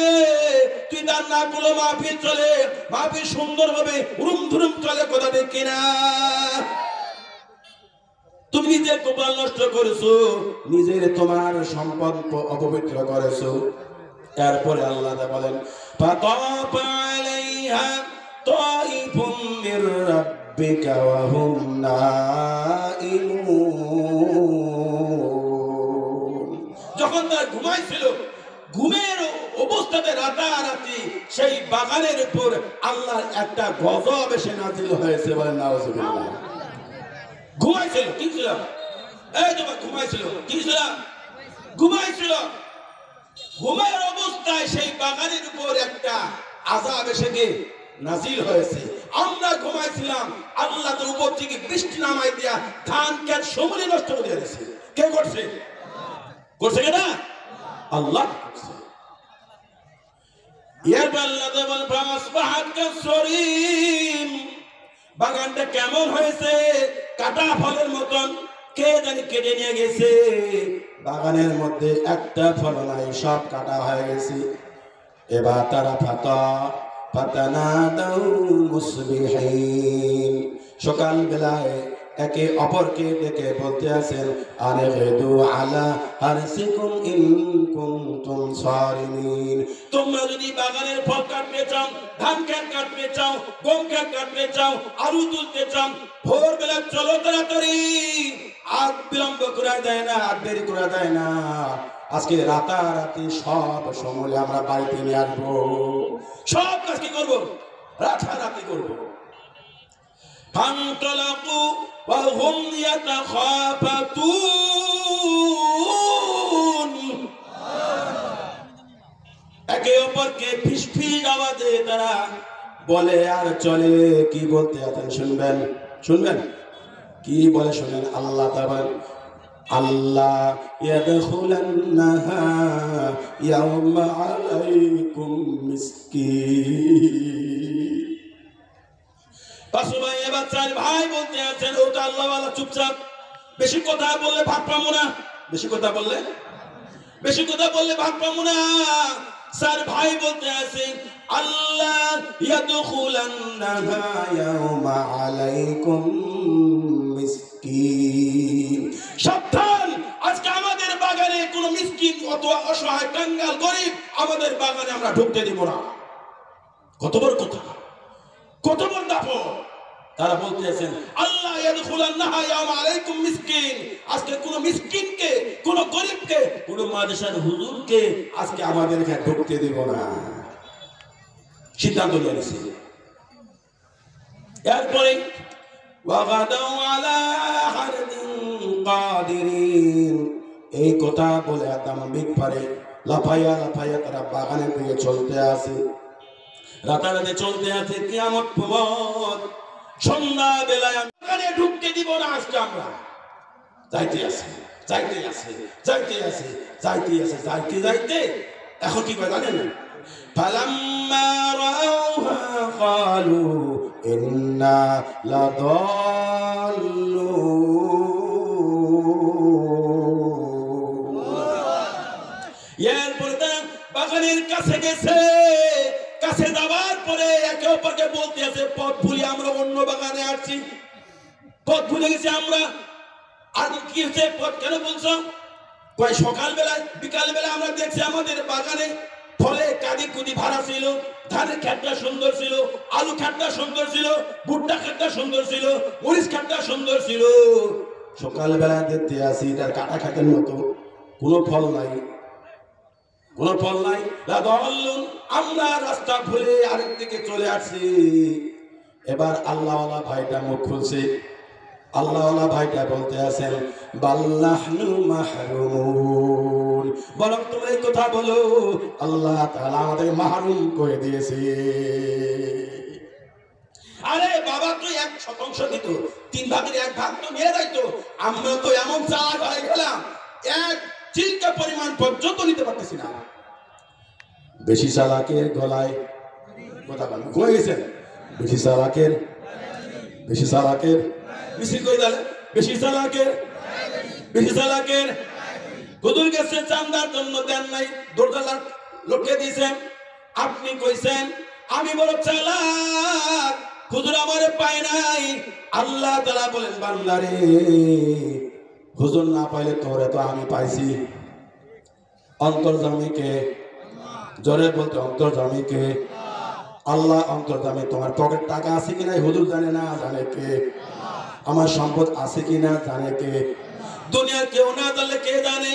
তুই দান না করলে মাহফিল চলে, মাহফিল সুন্দরভাবে উরুম ধুরুম চলে, কথা ঠিক কিনা? তুমি নিজের কপাল নষ্ট করেছো, নিজের তোমার সম্পদ অপবিত্র করেছো। এরপরে আল্লাহ বলেন ফাতাফা আলাইহা তাইফুম মির রাব্বিকা ওয়া হুম নাইমুন। যখন তারা ঘুমাইছিল, ঘুমের অবস্থাতে রাতারাতি সেই বাগানের উপর আল্লাহর একটা গজব এসে নাযিল হয়েছে, বলেন নাউজুবিল্লাহ। ঘুমাইছিল, কি ছিল? এই তোমার ঘুমাইছিল, কি ছিল? ঘুমাইছিল। ঘুমের অবস্থায় সেই বাগানের উপর একটা আযাব এসে গিয়ে নাযিল হয়েছে। আমরা ঘুমাইছিলাম, আল্লাহ তার উপর থেকে বৃষ্টি নামাই দিয়া ধান ক্ষেত সমূলে নষ্ট করে দিয়েছে। কে করছে? করছে কেনা? আল্লাহ করছে। এরপর আল্লাহ বলেন ফাসবাহাত কাসরিম, বাগানটা কেমন হয়েছে? কাটা ফলের মতন, কে জানি কেটে নিয়ে গেছে। বাগানের মধ্যে একটা ফল নাই, সব কাটা হয়ে গেছে। এবার তারা ফাতানাদাউ মুসবিহিন, সকাল বেলায় একে অপরকে ডেকে বলতে আছেন আনগদু আলা হারসিকুম ইন কুনতুম সারিমিন। তোমরা যদি বাগানের ফল কাটতে চাও, ধান ক্ষেত কাটতে চাও, গম ক্ষেত কাটতে চাও, আলু তুলতে চাও, ভোরবেলা চলো তাড়াতাড়ি, আর বিলম্ব করে দেয় না, আর দেরি করে দেয় না। আজকে রাতারাতি সব সময় আমরা বাড়িতে নিয়ে আসবো, সব কাজ কি করবো? রাতারাতি করবো। فانطلقوا وهم يتخافتون, একে অপরকে ফিসফিস আওয়াজে তারা বলে আর চলে। কি বলতে আছেন শুনবেন? শুনবেন কি বলে? শুনেন। আল্লাহ তাআলা আল্লাহ ইয়াদখুলান্নাহা ইয়াওমা আলাইকুম মিসকিন। পাশে এবার চার ভাই বলতে আছেন ওটা আল্লাহওয়ালা, চুপচাপ, বেশি কথা বললে ভাগ পাবো না, বেশি কথা বললে, বেশি কথা বললে ভাগ পাবো না। চার ভাই বলতে আছে আল্লাহ ইয়াদখুলান্নাহা ইয়াওমা আলাইকুম মিসকিন, সাবধান, আজকে আমাদের বাগানে কোনো মিসকিন অথবা অসহায় কাঙ্গাল গরিব আমাদের বাগানে আমরা ঢুকতে দিব না। কত বড় কথা, কত বড় দাপট। তারা বলতে আছেন আল্লাহ ইয়াদখুলান্নাহা ইয়াওমা আলাইকুম মিসকিন, আজকে কোন মিসকিনকে, কোন গরিবকে, কোন মাদ্রাসার হুজুরকে আজকে আমাদের এখানে ঢুকতে দেব না, সিদ্ধান্ত নিয়েছে। এরপরে ওয়াগাদাউ আলা হারদিন কাদিরিন, এই কথা বলে আদম বিগফারে লাফাইয়া লাফাইয়া তারা বাগানের দিকে চলতে আসে, রাতারাতি চলতে আছে। কিয়ামত পর্যন্ত সন্ধ্যা বেলায় আমি ঢুকতে দিব না, আজকে আমরা যাইতে আছে, যাইতে আছে, যাইতে আছে, যাইতে আছে, যাইতে যাইতে এখন কি করে জানেন? ফালাম্মা রাউহা ক্বালু ইন্না লাদাল্লুন। এরপরে তারা বাগানের কাছে গেছে, কাছে যাওয়ার পরে একে অপরকে বলতে আছে পথ ভুলে আমরা অন্য বাগানে আসছি, পথ ভুলে গেছি আমরা। আর কি হচ্ছে? পথ কেন বলছো? কয় সকাল বেলায় বিকাল বেলা আমরা দেখছি আমাদের বাগানে ফলে কাদি কুদি ভরা ছিল, ধানের ক্ষেতটা সুন্দর ছিল, আলু ক্ষেতটা সুন্দর ছিল, ভুট্টা ক্ষেতটা সুন্দর ছিল, মরিচ ক্ষেতটা সুন্দর ছিল। সকাল বেলা দেখতে আসি তার কাটা খাতের মতো কোনো ফল নাই, কোন ফল নাই। আমরা রাস্তা ভুলে আরেক দিকে চলে আসছি। এবার আল্লাহওয়ালা ভাইটা মুখ খুলছে, আল্লাহওয়ালা ভাইটা বলতে আছেন বাল্লাহনু মাহরুমুন, বরং তোমরা এই কথা বলো আল্লাহ তাআলা আমাদের মাহরুম করে দিয়েছে। আরে বাবা তো 1% দিত, 3 ভাগের 1 ভাগ তো নিয়ে যাইতো। আমরা তো এমন চালাক হয়ে গেলাম, চিলকা পরিমাণ পর্যন্ত নিতে পারতেছি না। বেশি চালাকের গলায় কথা বলেন, ঘুরে গেছেন। বেশি চালাকের মিছিল করে দিলে বেশি চালাকের হুজুর কাছে চান্দার জন্য দেন নাই, দরজালার লোককে দিয়েছেন। আপনি কইছেন আমি বড় চালাক, হুজুর আমারে পায় নাই। আল্লাহ তাআলা বলেন বান্দারে, হুজুর না পাইলে তোরে তো আমি পাইছি। অন্তর্যামীকে জোরে বলতে, অন্তর্যামীকে আল্লাহ অন্তর্যামী। তোমার পকেট টাকা আছে কিনা হুজুর জানে না, জানে কে? আমার সম্পদ আছে কিনা জানে কে? দুনিয়ার কেউ না জানলে কে জানে?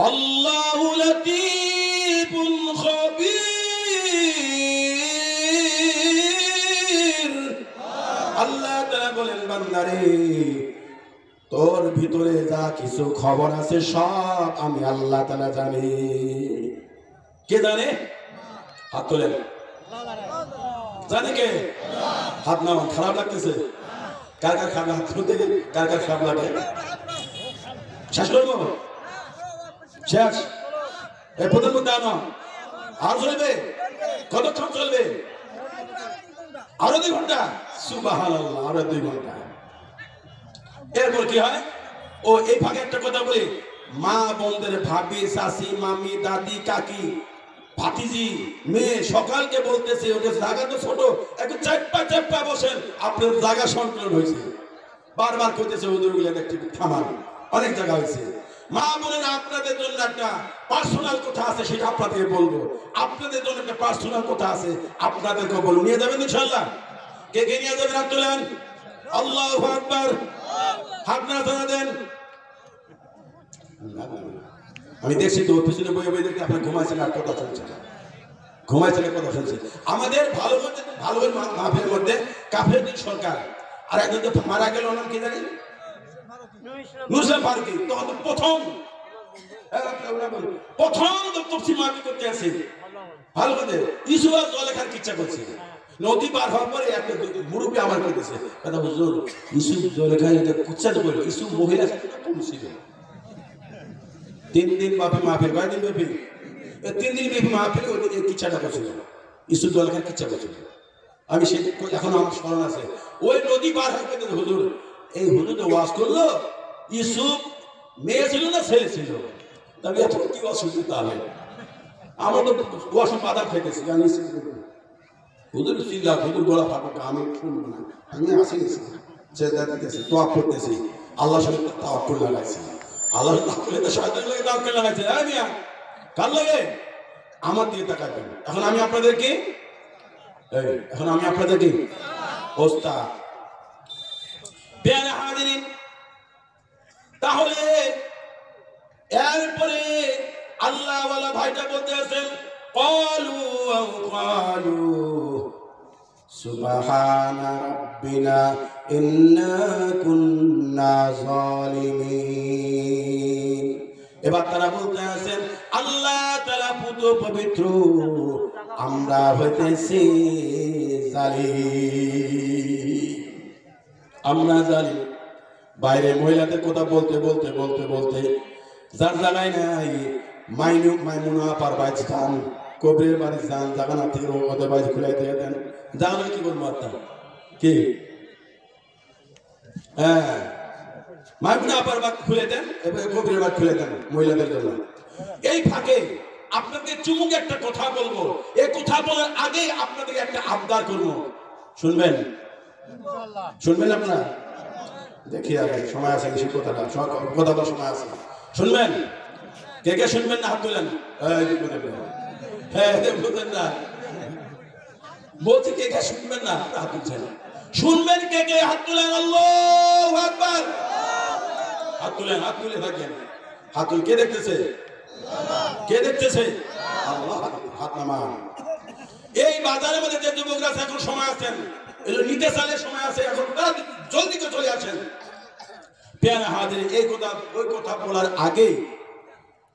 আল্লাহু লাতীফুন খবীর। আল্লাহ তাআলা বলেন বান্দারে, তোর ভিতরে যা কিছু খবর আছে সব আমি আল্লাহ তাআলা জানি। কে জানে? হাত তোলেন। জানে কে? হাত নামান। খারাপ লাগতেছে? কার কার খারাপ? হাত তুলতে গেলে কার কার খারাপ লাগে? শেষ করবো? শেষ? এই প্রধানমন্ত্রী আনো আর চলবে? কতক্ষণ চলবে? আরো 2 ঘন্টা। সুবহানাল্লাহ, আরো 2 ঘন্টা। এরপর কি হয়? ও এই ভাগে একটা কথা বলি, মা বোনদের, ভাবি, শাশি, মামি, দাদি, কাকি, ভাতিজি, মেয়ে সকালকে বলতেছে ওদের জায়গা তো ছোট, একটু চাপ্পা বসেন, আপনার জায়গা সংকলন হয়েছে। বারবার কইতেছে হুজুরগুলো একটু থামান, অনেক জায়গা হয়েছে। মা বোনেরা, আপনাদের জন্য একটা পার্সোনাল কথা আছে, সেটা আপনাদেরকে বলবো। আপনাদের জন্য একটা পার্সোনাল কথা আছে, আপনাদেরকে বলবো। নিয়ে যাবেন ইনশাআল্লাহ? কে কে নিয়ে যাবেন? হাত তোলেন। আল্লাহু আকবার। হাত না ধরে দেন। আমি দেখছি তো পিছনে বই দেখতে আপনার ঘুমাইছেন আর কথা শুনছেন, কথা শুনছেন। আমাদের ভালো মাহফিলের মধ্যে কাফেরদের সরকার আর একজন তো মারা গেল, নাম কি জানেন? নুরুল ফারুকী। তখন প্রথম তফসির মাহফিল করতে আসে, ভালো করে ইসুফ জলেখার ইচ্ছা করছে। নদী পার হওয়ার পরে একটা মুরব্বী আমার কইতেছে, কথা হুজুর ইসুফ জলেখা এটা কুচ্ছাতে বলল, ইসুফ মহিলা কম ছিল। 3 দিন ব্যাপী মাহফিল, কয়দিন ব্যাপী? 3 দিন ব্যাপী মাহফিল। ওই কিচ্ছাটা করছিল, ইসুফ জলেখার কিচ্ছা করছিল। আমি সেটা এখন আমার স্মরণ আছে। ওই নদী পার হয়ে কইতেছে, হুজুর এই হুজুর তো ওয়াজ করলো, ইসুফ মেয়ে ছিল না ছেলে ছিল? তবে এত কি অসুবিধা? তাহলে আমরা তো ওয়াশম বাদাম খাইতেছি, আমি হুজুর চিল্লা, হুজুর গলা ফাঁকা, আমি শুনবো না, আমি আসি গেছি, চেষ্টা দিতেছি, তোয়াব করতেছি, আল্লাহর সাথে তাওয়াক্কুল লাগাইছি। আল্লাহর তাওয়াক্কুলে তো শয়তানের লাগে তাওয়াক্কুল লাগাইছে। এই মিয়া, কার লাগে? আমার দিকে তাকাবেন। এখন আমি আপনাদেরকে ওস্তাদ। প্যারা হাজিরিন, তাহলে এরপরে আল্লাহ ওয়ালা ভাইটা বলতে আছেন, ক্বালু সুবহানা রাব্বিনা ইন্না কুন্না যালিমিন। এবার তারা বলতে আছেন, আল্লাহ তাআলা পুত পবিত্র, আমরা হইতেছি জালিম, আমরা জালিম। বাইরে মহিলাদের কথা বলতে বলতে বলতে বলতে যার জায়গায় নাই, মাইমুনা আপার বাইচ খান, কবিরের বাড়ি যান, জাগানা থেকে ওদের বাইচ খুলাই দিয়ে দেন। জানো কি বলবো? কি হ্যাঁ, মাইমুনা আপার বাদ খুলে দেন, কবিরের বাদ খুলে দেন মহিলাদের জন্য। এই ফাঁকে আপনাদের চুমুক একটা কথা বলবো। এই কথা বলার আগে আপনাদের একটা আবদার করবো, শুনবেন? শুনবেন আপনারা? দেখি আগে সময় আছে, বেশি কথা বলার সময় আছে, শুনবেন? কে কে শুনবেন না? হাত তোলেন। বলতেন না, বলছি কে কে শুনবেন না? হাত তুলছেন। শুনবেন কে কে? হাত তুলেন। আল্লাহু আকবার। হাত তুলেন, হাত তুলে থাকেন। হাত তুল। কে দেখতেছে? কে দেখতেছে? আল্লাহ। হাত নামান। এই বাজারের মধ্যে যে যুবকরা এখন সময় আছেন, নিতে চাইলে সময় আছে, এখন জলদি করে চলে আসেন। প্যারা হাজির, এই কথা ওই কথা বলার আগে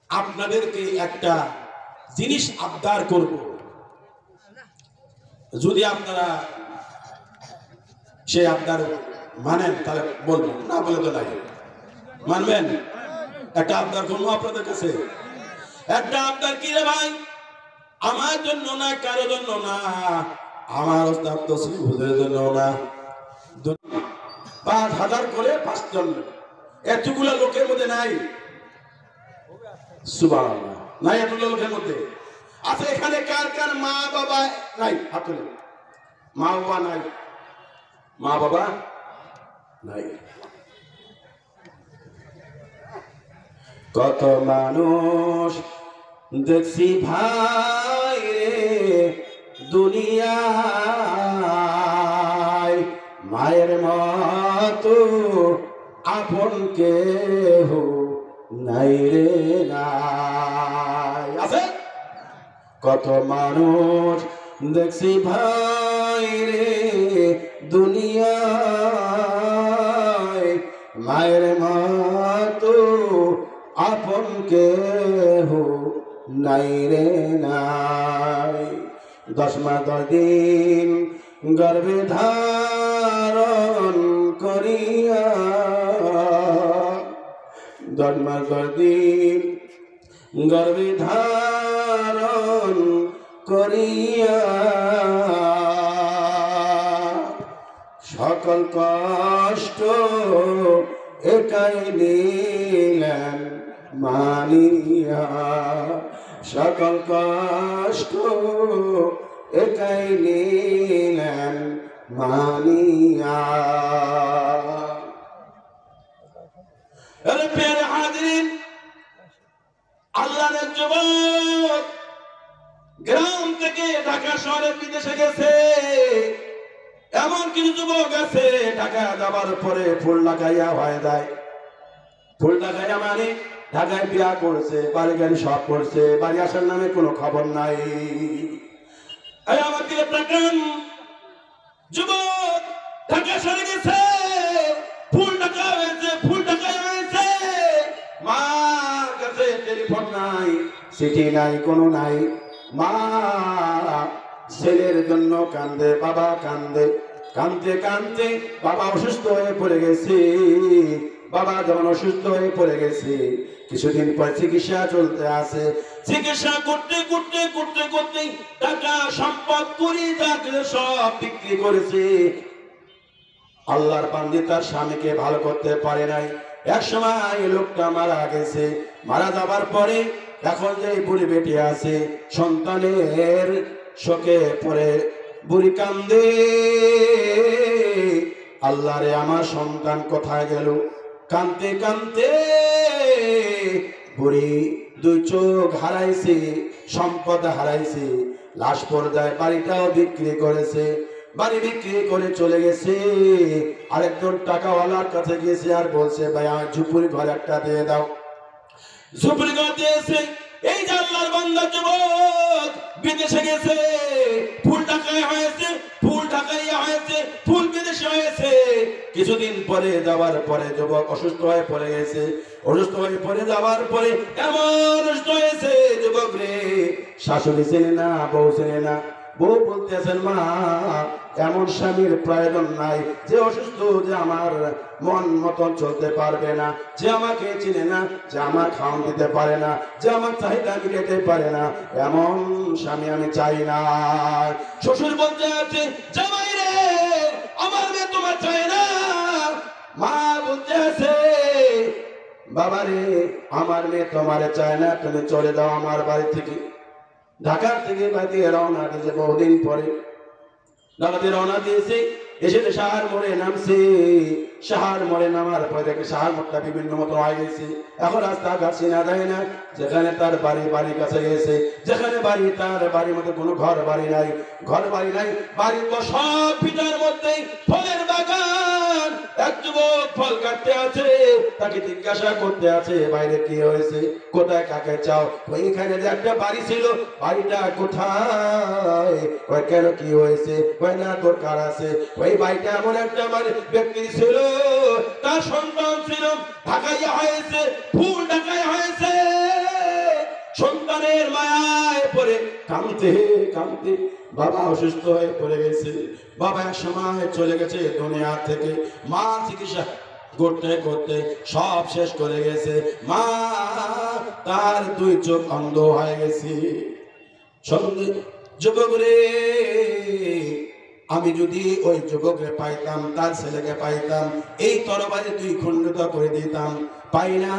আপনাদেরকে একটা জিনিস আবদার করব। যদি আপনারা সেই আবদার মানেন তাহলে বলবো, না বলে তো নাই। মানবেন? একটা আবদার করবো আপনাদের কাছে, একটা আবদার কি রে ভাই? আমার জন্য না, কারো জন্য না, আমার ওস্তাদ তসলিম হুজুরের জন্য না, 5,000 করে 5 জন, এতগুলো লোকের মধ্যে নাই? সুবহানাল্লাহ, নাই এতগুলো লোকের মধ্যে? আচ্ছা, এখানে কার কার মা বাবা নাই? হাত তুলে। মা বাবা নাই? মা বাবা নাই? কত মানুষ দেখছি ভাই রে দুনিয়ায়, মায়ের মতো আপন কেহ নাই রে নাই। আছে কত মানুষ দেখছি ভাই রে দুনিয়ায়, মায়ের মতো আপন কেহ নাই রে নাই। 10 মাস 10 দিন গর্ভে ধারণ করিয়া, 10 মাস 10 দিন গর্ভে ধারণ করিয়া, সকল কষ্ট একাই নিলেন মানিয়া, সকল কষ্ট একাই নিলেন মানিয়া। প্রিয় হাজিরিন, আল্লাহর যুবক গ্রাম থেকে ঢাকা শহরে বিদেশে গেছে। এমন কিছু যুবক আছে ঢাকা যাবার পরে ফুল লাগাইয়া হয়ে যায়। ফুল লাগাইয়া মানে ঢাকায় বিয়া করছে, বাড়ি গাড়ি সব করছে, বাড়ি আসার নামে কোনো খবর নাই। আমার দিকে তাকান, যুবক ঢাকা শহরে গেছে, ফুল টাকা হয়েছে, ফুল টাকা হয়েছে, মা কাছে টেলিফোন নাই, চিঠি নাই, কোনো নাই। মা ছেলের জন্য কান্দে, বাবা কান্দে, কান্দতে কান্দতে বাবা অসুস্থ হয়ে পড়ে গেছে। বাবা যখন অসুস্থ হয়ে পড়ে গেছে, কিছুদিন পর চিকিৎসা চলতে আছে। চিকিৎসা করতে করতে করতে করতে টাকা সম্পদ করে সব বিক্রি করেছে। আল্লাহর বান্দী তার স্বামীকে ভালো করতে পারে নাই। এক সময় লোকটা মারা গেছে। মারা যাবার পরে এখন যে বুড়ি বেটি আছে, সন্তানের শোকে পড়ে বুড়ি কান্দে, আল্লাহ রে আমার সন্তান কোথায় গেল? কান্দতে কান্দতে বুড়ি 2 চোখ হারাইছে, সম্পদ হারাইছে, লাশ পর্যায়ে বাড়িটাও বিক্রি করেছে। বাড়ি বিক্রি করে চলে গেছে। আরেকজন টাকাওয়ালার কাছে গিয়েছে আর বলছে, ভাই আমার ঝুপুরি ঘর একটা দিয়ে দাও। ঝুপুরি ঘর দিয়েছে। এই যে আল্লাহর বান্দা যুবক বিদেশে গেছে, ফুল টাকায় হয়েছে, ফুল টাকাইয়া হয়েছে, ফুল বিদেশে হয়েছে। কিছুদিন পরে যাওয়ার পরে যুবক অসুস্থ হয়ে পড়ে গেছে। অসুস্থ হয়ে পড়ে যাওয়ার পরে এমন অসুস্থ হয়েছে যুবক রে, শাশুড়ি চেনে না, বউ চেনে না। বউ বলতেছেন, মা এমন স্বামীর প্রয়োজন নাই যে অসুস্থ, যে আমার মন মতন চলতে পারবে না, যে আমাকে চিনে না, যে আমার খাওয়ান দিতে পারে না, যে আমার চাহিদা মিটাতে পারে না, এমন স্বামী আমি চাই না। শ্বশুর বলতে আছে, জামাই রে আমার মেয়ে তোমার চাই না। মা বলতে আছে, বাবা রে আমার মেয়ে তোমার চায় না, তুমি চলে যাও আমার বাড়ি থেকে। ঢাকা থেকে বাড়িতে রওনা দিয়েছে বহুদিন পরে। ঢাকাতে রওনা দিয়েছে, এসে শাহার মোড়ে নামছে। শাহার মোড়ে নামার পরে দেখে শাহার মোড়টা বিভিন্ন মতো হয়ে গেছে। এখন রাস্তাঘাট চেনা যায় না। যেখানে তার বাড়ির কাছে গেছে, যেখানে বাড়ি তার বাড়ির মধ্যে কোনো ঘর বাড়ি নাই, ঘর বাড়ি নাই। বাড়ির তো সব ভিটার মধ্যেই ফলের বাগান। এক যুবক ফল কাটতে আছে, তাকে জিজ্ঞাসা করতে আছে, বাইরে কি হয়েছে, কোথায় কাকে চাও? ওইখানে যে একটা বাড়ি ছিল, বাড়িটা কোথায়? ওই কেন কি হয়েছে? ওই না দরকার আছে। ওই বাড়িটা এমন একটা ব্যক্তি ছিল, তার সন্তান ছিল, ঢাকাইয়া হয়েছে, ফুল ঢাকাইয়া হয়েছে। সন্তানের মায়ায় পড়ে কাঁদতে কাঁদতে বাবা অসুস্থ হয়ে পড়ে গেছে। বাবা এক সময় চলে গেছে দুনিয়া থেকে। মা চিকিৎসা করতে করতে সব শেষ করে গেছে। মা তার দুই চোখ অন্ধ হয়ে গেছে। যুবক রে, আমি যদি ওই যুবককে পাইতাম, তার ছেলেকে পাইতাম, এই তরবারি দুই খণ্ডিত করে দিতাম। পাই না।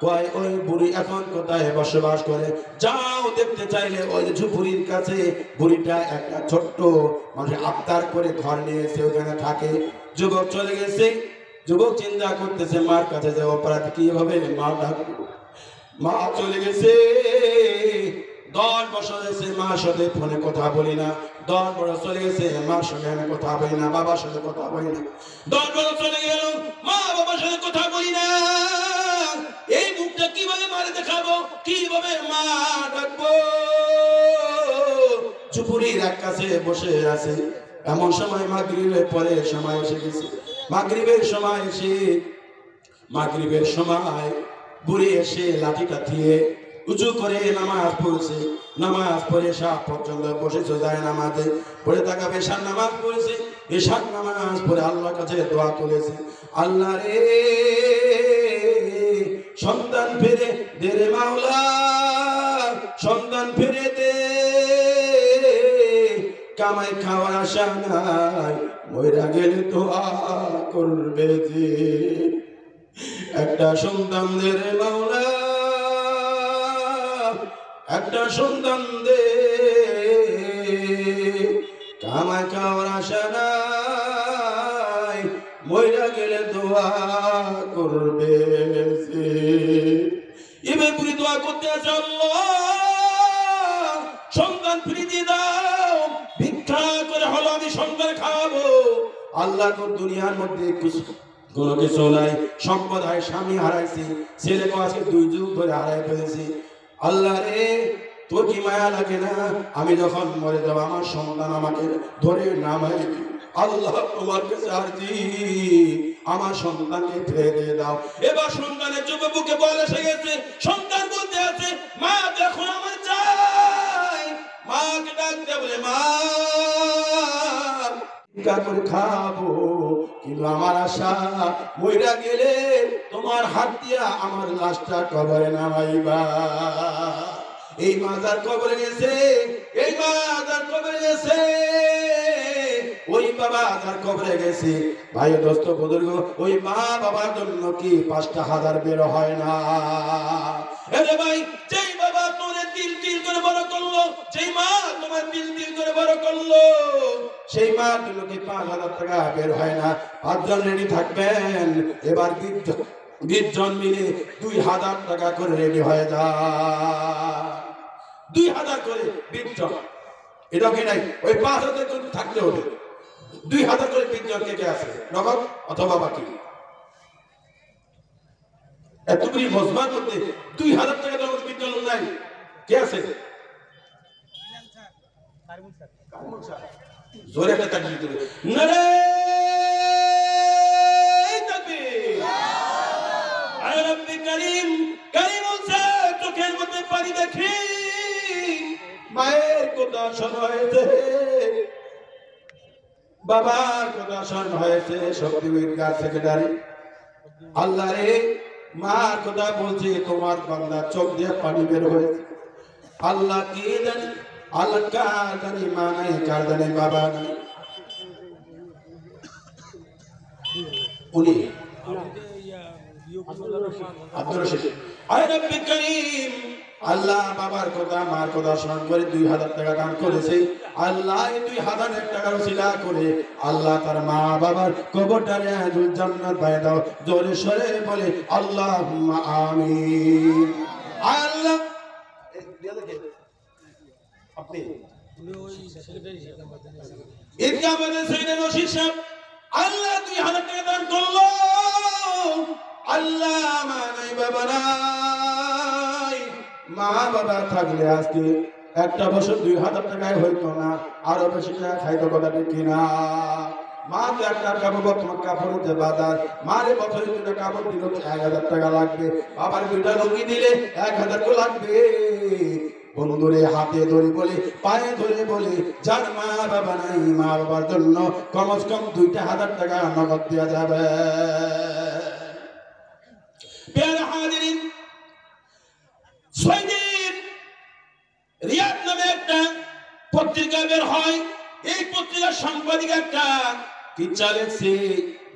কয় ওই বুড়ি এখন কোথায় বসবাস করে? যাও দেখতে চাইলে ওই ঝুপুরির কাছে বুড়িটা একটা ছোট্ট মানুষ আবদার করে ঘর নিয়েছে, ওখানে থাকে। যুবক চলে গেছে। যুবক চিন্তা করতেছে মার কাছে যে অপরাধ কি হবে, মা ডাকবো। মা চলে গেছে। 10 বছর হয়েছে মার সাথে ফোনে কথা বলি না। 10 বছর চলে গেছে মার সঙ্গে আমি কথা বলি না, বাবার সাথে কথা বলি না। 10 বছর চলে গেল, মা বাবার সাথে কথা বলি না। এই মুখটা কিভাবে মারে দেখাবো, কিভাবে মা ডাকবো? চুপুরির এক কাছে বসে আছে। এমন সময় মাগরিবের পরে সময় এসে গেছে। মাগরিবের সময় বুড়ি এসে লাঠিটা দিয়ে উঁচু করে নামাজ পড়ছে। নামাজ পড়ে সাপ পর্যন্ত বসেছে, যায় নামাজে পড়ে থাকা পেশার নামাজ পড়েছে। পেশার নামাজ পড়ে আল্লাহর কাছে দোয়া করেছে, আল্লাহ রে সন্তান ফিরে দে রে মাওলা, সন্তান ফিরে দে। কামাই খাওয়ার আশা নাই, মইরা গেলে তো করবে যে। একটা সন্তান দে রে মাওলা, একটা সন্তান দে। কামাই খাওয়ার আশা নাই, মইরা গেলে দোয়া করবে। এবার পুরি দোয়া করতে আছে, আল্লাহ সন্তান ফিরিয়ে দাও, ভিক্ষা করে হলো আমি সন্তান খাওয়াবো। আল্লাহ তো দুনিয়ার মধ্যে কোনো কিছু নাই। সম্পদ হয়, স্বামী হারাইছি, ছেলেকে আজকে 2 যুগ ধরে হারাই ফেলেছি। আল্লাহ রে তোর কি মায়া লাগে না? আমি যখন মরে যাবো আমার সন্তান আমাকে ধরে নামাই। আল্লাহ তোমার কাছে আরজি, আমার সন্তানকে ফিরে দিয়ে দাও। এবার সন্তানের চোখে বুকে বল এসে গেছে। সন্তান বলতে আছে, মা দেখো আমার চাই। মাকে ডাকতে বলে, মা করে খাবো, কিন্তু আমার আশা মইরা গেলে তোমার হাত দিয়া আমার লাশটা কবরে নামাইবা। এই মাজার কবরে গেছে, এই মাজার কবরে গেছে, ওই বাবা তার কবরে গেছে। ভাই দোস্ত বুজুর্গ, ওই মা বাবার জন্য কি 5টা হাজার বের হয় না? আরে ভাই, যেই বাবা তোরে তিল তিল করে বড় করলো, যেই মা তোমার তিল তিল করে বড় করলো, সেই মার জন্য কি 5,000 টাকা বের হয় না? 5 জন রেডি থাকবেন। এবার 20 জন মিলে 2,000 টাকা করে রেডি হয়ে যায়। 2,000 করে 20 জন। এটা কি নাই? ওই 5,000 জন থাকলে হবে। 2,000 করে 20 জন কে আছে? নগদ অথবা বাকি। এতগুলি মজমা করতে 2,000 টাকা নগদ 20 জন নাই। কে আছে? জোরে একটা তাকবীর দিবে, নারে তাকবীর। আয় রব্বি করিম, করিম সে চোখের মধ্যে পানি দেখি। মায়ের কথা শোনা হয়েছে, বাবার কথা শোনা হয়েছে। শক্তিবীর গাছ সেক্রেটারি, আল্লাহ রে মার কথা বলছে, তোমার বান্দা চোখ দিয়ে পানি বের হয়েছে। আল্লাহ কি জানি, আল্লাহ কার জানি মা নাই, কার জানি বাবা নাই। উনি আব্দুর রশিদ। আয় রব্বি করিম, আল্লাহ বাবার কথা মার কথা স্মরণ করে 2,000 টাকা দান করেছে। আল্লাহ এই 2,000 টাকার ওসিলা করে আল্লাহ তার মা বাবার কবরটারে আজুল জান্নাত বানিয়ে দাও। জোরে সরে বলে আল্লাহুম্মা আমিন। আল্লাহ আপনি ঈদগাহ আমাদের সেক্রেটারি রশিদ সাহেব, আল্লাহ 2,000 টাকা দান করলো। আল্লাহ মা নাই বাবা নাই, মা বাবা থাকলে আজকে একটা বছর 2,000 টাকায় হইতো না, আরো বেশি টাকা খাইতো। কথা ঠিক কিনা? মা তো একটা কাপড়, তোমার কাপড় যে বাজার, মারে বছরে 2টা কাপড় দিল 1,000 টাকা লাগবে। বাবার 2টা লুঙ্গি দিলে 1,000 লাগবে। বন্ধুরে হাতে ধরে বলি, পায়ে ধরে বলি, যার মা বাবা নাই মা বাবার জন্য কমস কম 2,000 টাকা নগদ দেওয়া যাবে। প্যারা হাজিরিন, সৌদির রিয়াদ নামে একটা পত্রিকা বের হয়। এই পত্রিকার সাংবাদিক একটা কিচ্ছা লেখছে,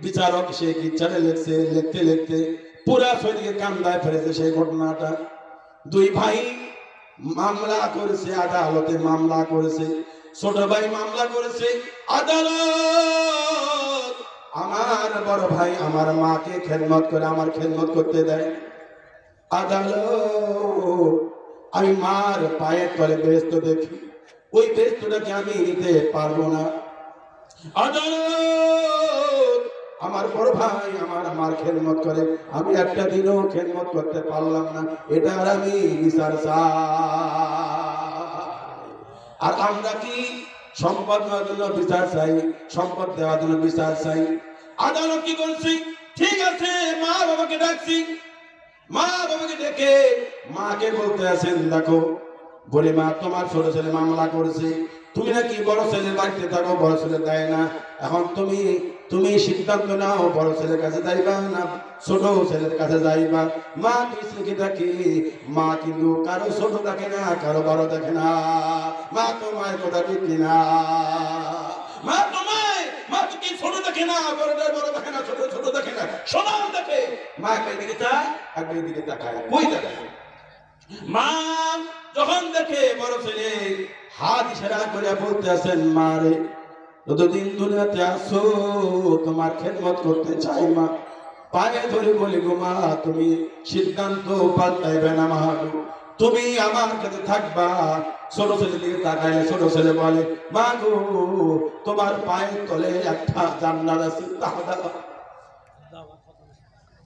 বিচারক সে কিচ্ছাটা লেখছে, লিখতে লিখতে পুরা সৌদিকে কান্দায় ফেলেছে সেই ঘটনাটা। 2 ভাই মামলা করেছে, আদালতে মামলা করেছে। ছোট ভাই মামলা করেছে, আদালত আমার বড় ভাই আমার মাকে খেদমত করে আমার খেদমত করতে দেয়। আদালত আমি মার পায়ের তলে বেহেশত দেখি, ওই বেহেশতটাকে আমি নিতে পারবো না। আদালত আমার বড় ভাই আমার মার খেদমত করে, আমি একটা দিনও খেদমত করতে পারলাম না, এটা আর আমি বিচার চাই। আর আমরা কি সম্পদ নেওয়ার জন্য বিচার চাই, সম্পদ দেওয়ার জন্য বিচার চাই। আদালত কি করছি, ঠিক আছে মা বাবাকে ডাকছি, মা বাবাকে ডেকে মাকে বলতে আছেন, দেখো বলে মা তোমার ছোট ছেলে মামলা করেছে, তুমি নাকি বড় ছেলের বাড়িতে থাকো, বড় ছেলে দেয় না, এখন তুমি সিদ্ধান্ত নাও বড় ছেলের কাছে যাইবা না ছোট ছেলের কাছে যাইবা। মা কি দেখে, মা কিন্তু কারো ছোট দেখে না, কারো বড় দেখে না। মা তোমার কথা ঠিক কিনা? মা তোমায় মা তো কি ছোট দেখে না, বড় দেখে না, ছোট ছোট দেখে না, সমান দেখে। মা একদিকে চায় একদিকে তাকায়, কই তাকায়? মা যখন দেখে বড় ছেলে হাত ইশারা করে বলতে আছেন, মা রে যতদিন দুনিয়াতে আসো তোমার খেদমত করতে চাই মা। পায়ে ধরে বলি, গো মা তুমি সিদ্ধান্ত পাল্টাইবে না মা, তুমি আমার কাছে থাকবা। ছোট ছেলের দিকে তাকাইলে ছোট ছেলে বলে, মা গো তোমার পায়ের তলে একটা জান্নাত আছে,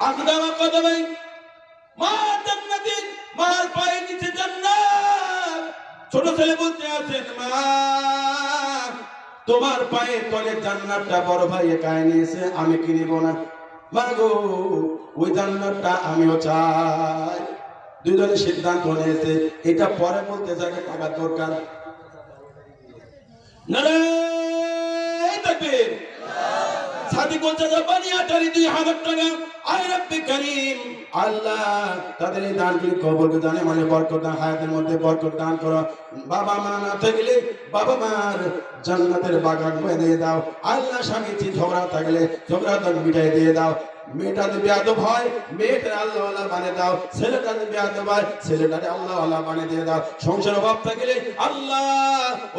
আকদামা কদমাই মা জান্নাতিন, মার পায়ের নিচে জান্নাত। ছোট ছেলে বলতে আছেন, মা তোমার পায়ের তলে জান্নাতটা বড় ভাই একাই নিয়েছে, আমি কি নিব না? মা গো ওই জান্নাতটা আমিও চাই। দুইজনের সিদ্ধান্ত নিয়েছে, এটা পরে বলতে চাই টাকার দরকার। নারায়ে তাকবীর। সাদি বলছে বানি আটারি 2,000 টাকা। আয় রব্বে করিম, আল্লাহ তাদের এই দানগুলি কবুল করে দানে মানে বরকত দান, হায়াতের মধ্যে বরকত দান করো। বাবা মা না থাকলে বাবা মার জান্নাতের বাগান বানিয়ে দাও। আল্লাহ স্বামী ঝগড়া থাকলে ঝগড়া দান মিটাই দিয়ে দাও। মেয়েটা যদি বেয়াদব হয় মেয়েটার আল্লাহ আল্লাহ বানিয়ে দাও, ছেলেটা যদি বেয়াদব হয় ছেলেটারে আল্লাহ আল্লাহ বানিয়ে দিয়ে দাও। সংসার অভাব থাকলে আল্লাহ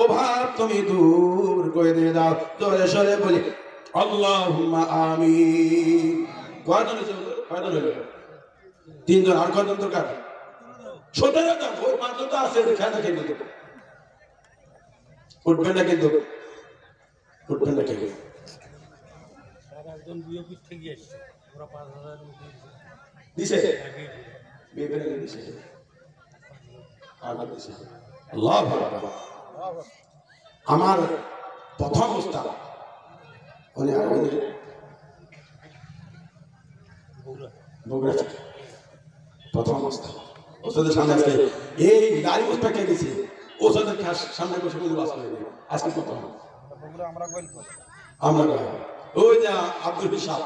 অভাব তুমি দূর করে দিয়ে দাও। জোরে সরে বলি আল্লাহুম্মা আমিন। কয়জন হলো? 3 জন। আর কয়জন দরকার? 17 জন। ওই 5 জন তো আছে, খেয়াল রাখেন কিন্তু উঠবেন না, কিন্তু উঠবেন না। কিন্তু একজন বিয়োপিত থেকে এসেছে, ওরা 5,000 দিছে, বিয়োপিত দিছে, আল্লাহ দিছে। আল্লাহু আকবার। আমার প্রথম উস্তাদ উনি বগুড়া প্রথম উস্তাদ, ওস্তাদের সামনে আজকে এই গাড়ি উস্তাদ কে দিছে, ওস্তাদের সামনে বসে বলে বাস করে আজকে প্রথম আমরা ওই যে আব্দুল বিশাল